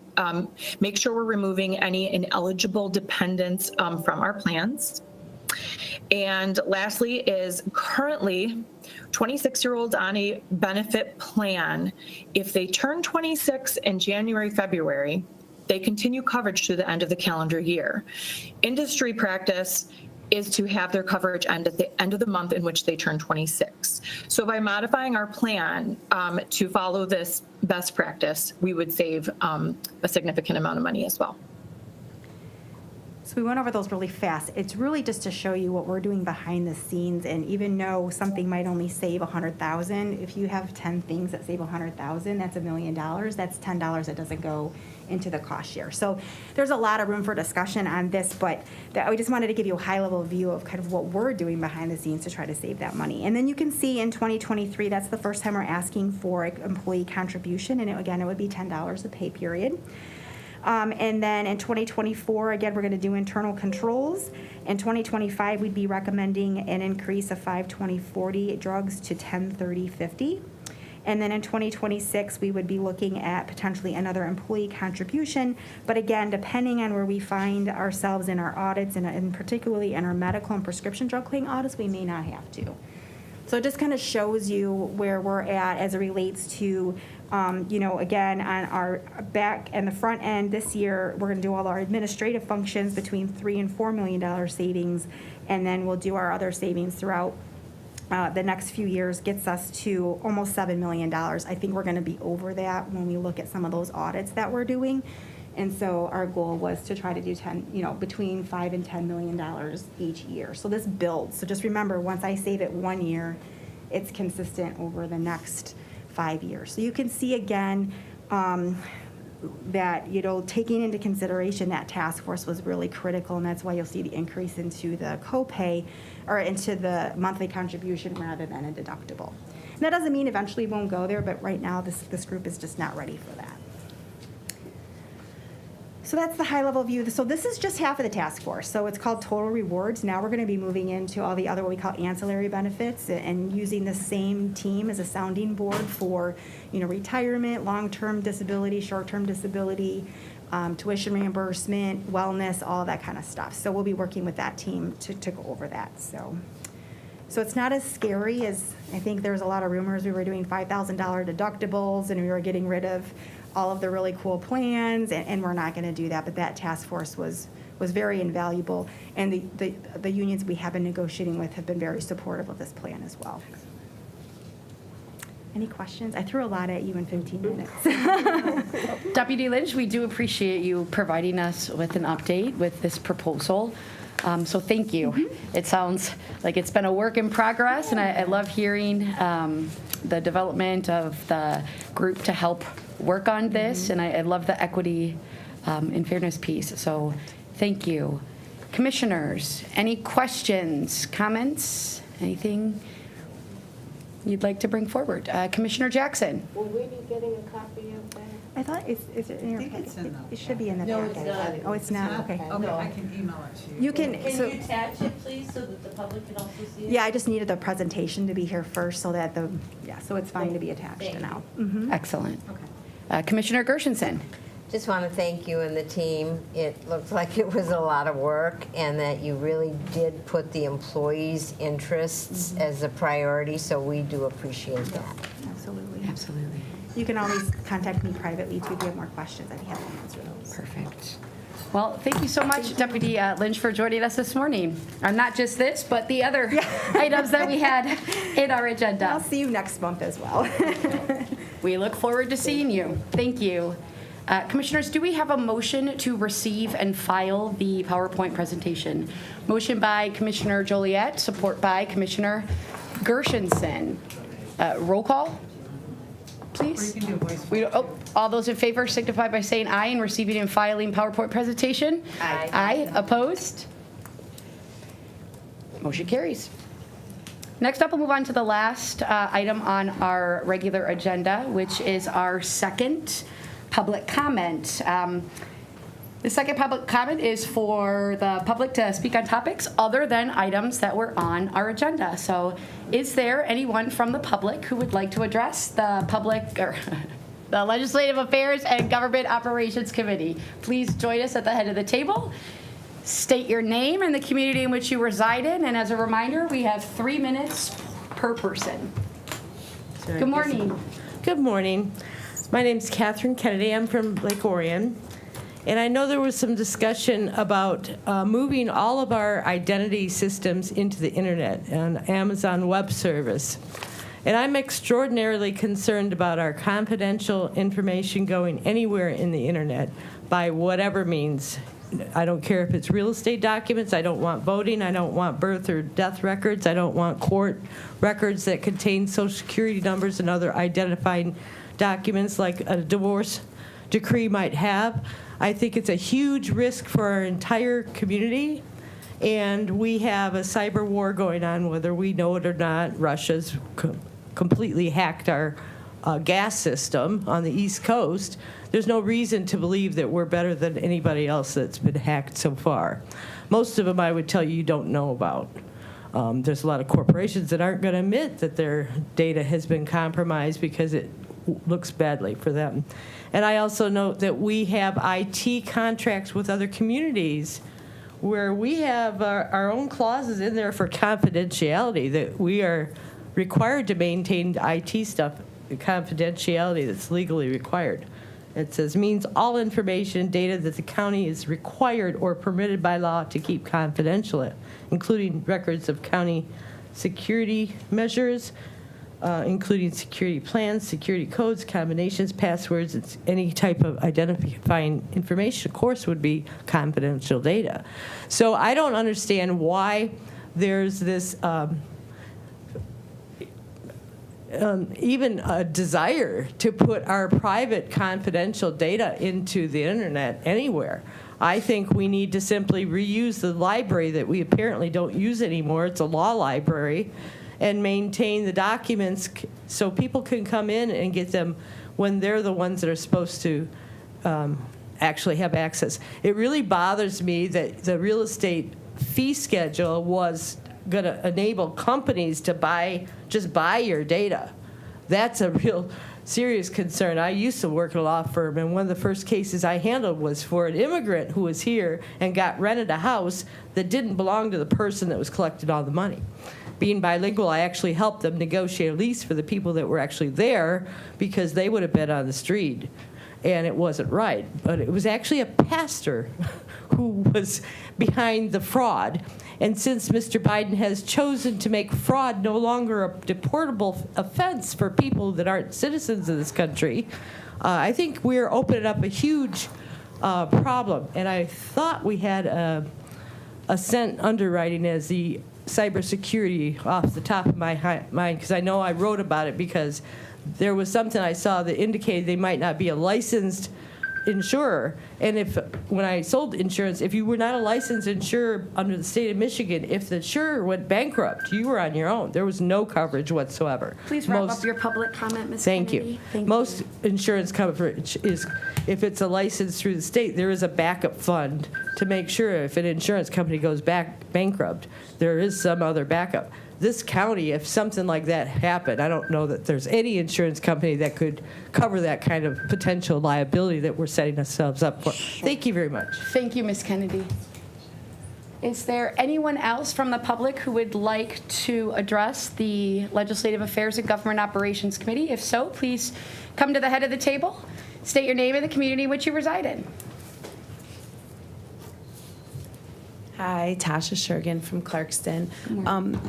make sure we're removing any ineligible dependents from our plans. And lastly is currently 26-year-olds on a benefit plan. If they turn 26 in January, February, they continue coverage to the end of the calendar year. Industry practice is to have their coverage end at the end of the month in which they turn 26. So by modifying our plan to follow this best practice, we would save a significant amount of money as well. So we went over those really fast. It's really just to show you what we're doing behind the scenes, and even though something might only save $100,000, if you have 10 things that save $100,000, that's $1 million. That's $10 that doesn't go into the cost share. So there's a lot of room for discussion on this, but I just wanted to give you a high-level view of kind of what we're doing behind the scenes to try to save that money. And then you can see in 2023, that's the first time we're asking for employee contribution, and again, it would be $10 a pay period. And then in 2024, again, we're going to do internal controls. In 2025, we'd be recommending an increase of 5/20/40 drugs to 10/30/50. And then in 2026, we would be looking at potentially another employee contribution. But again, depending on where we find ourselves in our audits, and particularly in our medical and prescription drug claim audits, we may not have to. So it just kind of shows you where we're at as it relates to, again, on our back and the front end this year, we're going to do all our administrative functions between $3 and $4 million savings, and then we'll do our other savings throughout the next few years, gets us to almost $7 million. I think we're going to be over that when we look at some of those audits that we're doing. And so our goal was to try to do between $5 and $10 million each year. So this builds. So just remember, once I save it 1 year, it's consistent over the next 5 years. So you can see again that, taking into consideration that task force was really critical, and that's why you'll see the increase into the copay or into the monthly contribution rather than a deductible. And that doesn't mean eventually we won't go there, but right now this group is just not ready for that. So that's the high-level view. So this is just half of the task force. So it's called total rewards. Now we're going to be moving into all the other what we call ancillary benefits, and using the same team as a sounding board for, retirement, long-term disability, short-term disability, tuition reimbursement, wellness, all that kind of stuff. So we'll be working with that team to go over that. So So it's not as scary as, I think there was a lot of rumors we were doing $5,000 deductibles and we were getting rid of all of the really cool plans, and we're not going to do that. But that task force was very invaluable, and the unions we have been negotiating with have been very supportive of this plan as well. Any questions? I threw a lot at you in 15 minutes. Deputy Lynch, we do appreciate you providing us with an update with this proposal. So thank you. It sounds like it's been a work in progress, and I love hearing the development of the group to help work on this, and I love the equity and fairness piece. So thank you. Commissioners, any questions, comments, anything you'd like to bring forward? Commissioner Jackson. Will we be getting a copy of that? I thought, is it in your packet? It should be in the No, packet. it's not. Oh, it's not? Okay. Okay, I can email it to you. You can, Can so, you attach it, please, so that the public can also see it? yeah, I just needed the presentation to be here first so that so it's fine to be attached now. Excellent. Commissioner Gershenson. Just want to thank you and the team. It looked like it was a lot of work, and that you really did put the employees' interests as a priority, so we do appreciate that. Absolutely. Absolutely. You can always contact me privately too if you have more questions. I'd be happy to answer those. Perfect. Well, thank you so much, Deputy Lynch, for joining us this morning. Not just this, but the other items that we had in our agenda. I'll see you next month as well. We look forward to seeing you. Thank you. Commissioners, do we have a motion to receive and file the PowerPoint presentation? Motion by Commissioner Joliet, support by Commissioner Gershenson. Roll call, please. Or you can do a voice. All those in favor signify by saying aye and receiving and filing PowerPoint presentation. Aye. Aye. Opposed? Motion carries. Next up, we'll move on to the last item on our regular agenda, which is our second public comment. The second public comment is for the public to speak on topics other than items that were on our agenda. So is there anyone from the public who would like to address the public or the Legislative Affairs and Government Operations Committee? Please join us at the head of the table. State your name and the community in which you reside in. And as a reminder, we have 3 minutes per person. Good morning. Good morning. My name's Catherine Kennedy. I'm from Lake Orion. And I know there was some discussion about moving all of our identity systems into the internet and Amazon Web Service. And I'm extraordinarily concerned about our confidential information going anywhere in the internet by whatever means. I don't care if it's real estate documents. I don't want voting. I don't want birth or death records. I don't want court records that contain Social Security numbers and other identifying documents like a divorce decree might have. I think it's a huge risk for our entire community, and we have a cyber war going on, whether we know it or not. Russia's completely hacked our gas system on the East Coast. There's no reason to believe that we're better than anybody else that's been hacked so far. Most of them I would tell you don't know about. There's a lot of corporations that aren't going to admit that their data has been compromised because it looks badly for them. And I also note that we have IT contracts with other communities where we have our own clauses in there for confidentiality, that we are required to maintain IT stuff, confidentiality that's legally required. It says, means all information and data that the county is required or permitted by law to keep confidential, including records of county security measures, including security plans, security codes, combinations, passwords, it's any type of identifying information, of course, would be confidential data. So I don't understand why there's this even a desire to put our private confidential data into the internet anywhere. I think we need to simply reuse the library that we apparently don't use anymore. It's a law library, and maintain the documents so people can come in and get them when they're the ones that are supposed to actually have access. It really bothers me that the real estate fee schedule was going to enable companies to just buy your data. That's a real serious concern. I used to work at a law firm, and one of the first cases I handled was for an immigrant who was here and got rented a house that didn't belong to the person that was collecting all the money. being bilingual, I actually helped them negotiate a lease for the people that were actually there because they would have been on the street. And it wasn't right. But it was actually a pastor who was behind the fraud. And since Mr. Biden has chosen to make fraud no longer a deportable offense for people that aren't citizens of this country, I think we're opening up a huge problem. And I thought we had a cent underwriting as the cybersecurity off the top of my mind, because I know I wrote about it because there was something I saw that indicated they might not be a licensed insurer. And when I sold insurance, if you were not a licensed insurer under the state of Michigan, if the insurer went bankrupt, you were on your own. There was no coverage whatsoever. Please wrap up your public comment, Ms. Thank Kennedy. you. Thank Most insurance coverage is, if it's a license through the state, there is a backup fund to make sure if an insurance company goes bankrupt, there is some other backup. This county, if something like that happened, I don't know that there's any insurance company that could cover that kind of potential liability that we're setting ourselves up for. Thank you very much. Thank you, Ms. Kennedy. Is there anyone else from the public who would like to address the Legislative Affairs and Government Operations Committee? If so, please come to the head of the table, state your name and the community in which you reside in. Hi, Tasha Shergan from Clarkston.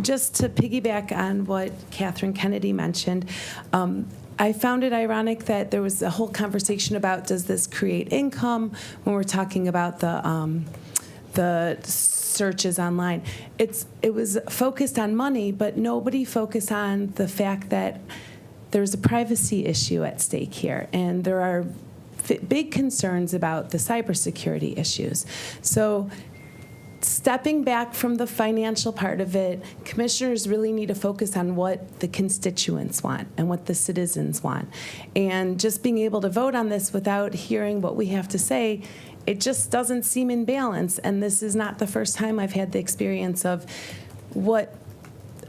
Just to piggyback on what Catherine Kennedy mentioned, I found it ironic that there was a whole conversation about does this create income when we're talking about the searches online. It was focused on money, but nobody focused on the fact that there's a privacy issue at stake here, and there are big concerns about the cybersecurity issues. So stepping back from the financial part of it, commissioners really need to focus on what the constituents want and what the citizens want. And just being able to vote on this without hearing what we have to say, it just doesn't seem in balance. And this is not the first time I've had the experience of what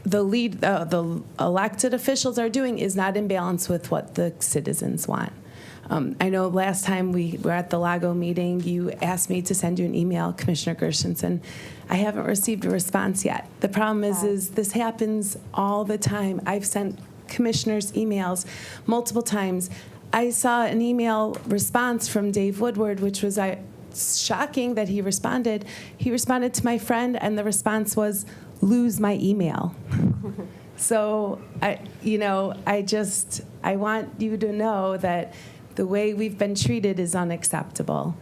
the elected officials are doing is not in balance with what the citizens want. I know last time we were at the Lago meeting, you asked me to send you an email, Commissioner Gershenson. I haven't received a response yet. The problem is this happens all the time. I've sent commissioners emails multiple times. I saw an email response from Dave Woodward, which was shocking that he responded. He responded to my friend, and the response was, lose my email. So, I want you to know that the way we've been treated is unacceptable.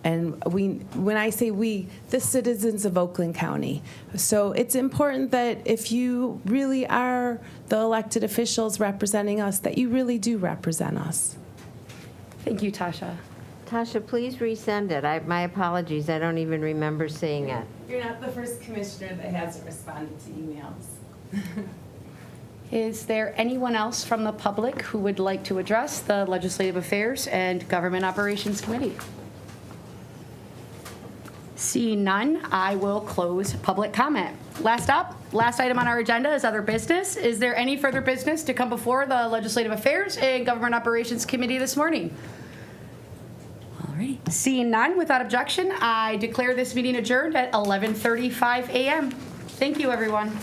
And when I say we, the citizens of Oakland County. So it's important that if you really are the elected officials representing us, that you really do represent us. Thank you, Tasha. Tasha, please resend it. My apologies. I don't even remember seeing it. You're not the first commissioner that hasn't responded to emails. Is there anyone else from the public who would like to address the Legislative Affairs and Government Operations Committee? Seeing none, I will close public comment. Last item on our agenda is other business. Is there any further business to come before the Legislative Affairs and Government Operations Committee this morning? All right. Seeing none, without objection, I declare this meeting adjourned at 11:35 a.m. Thank you, everyone.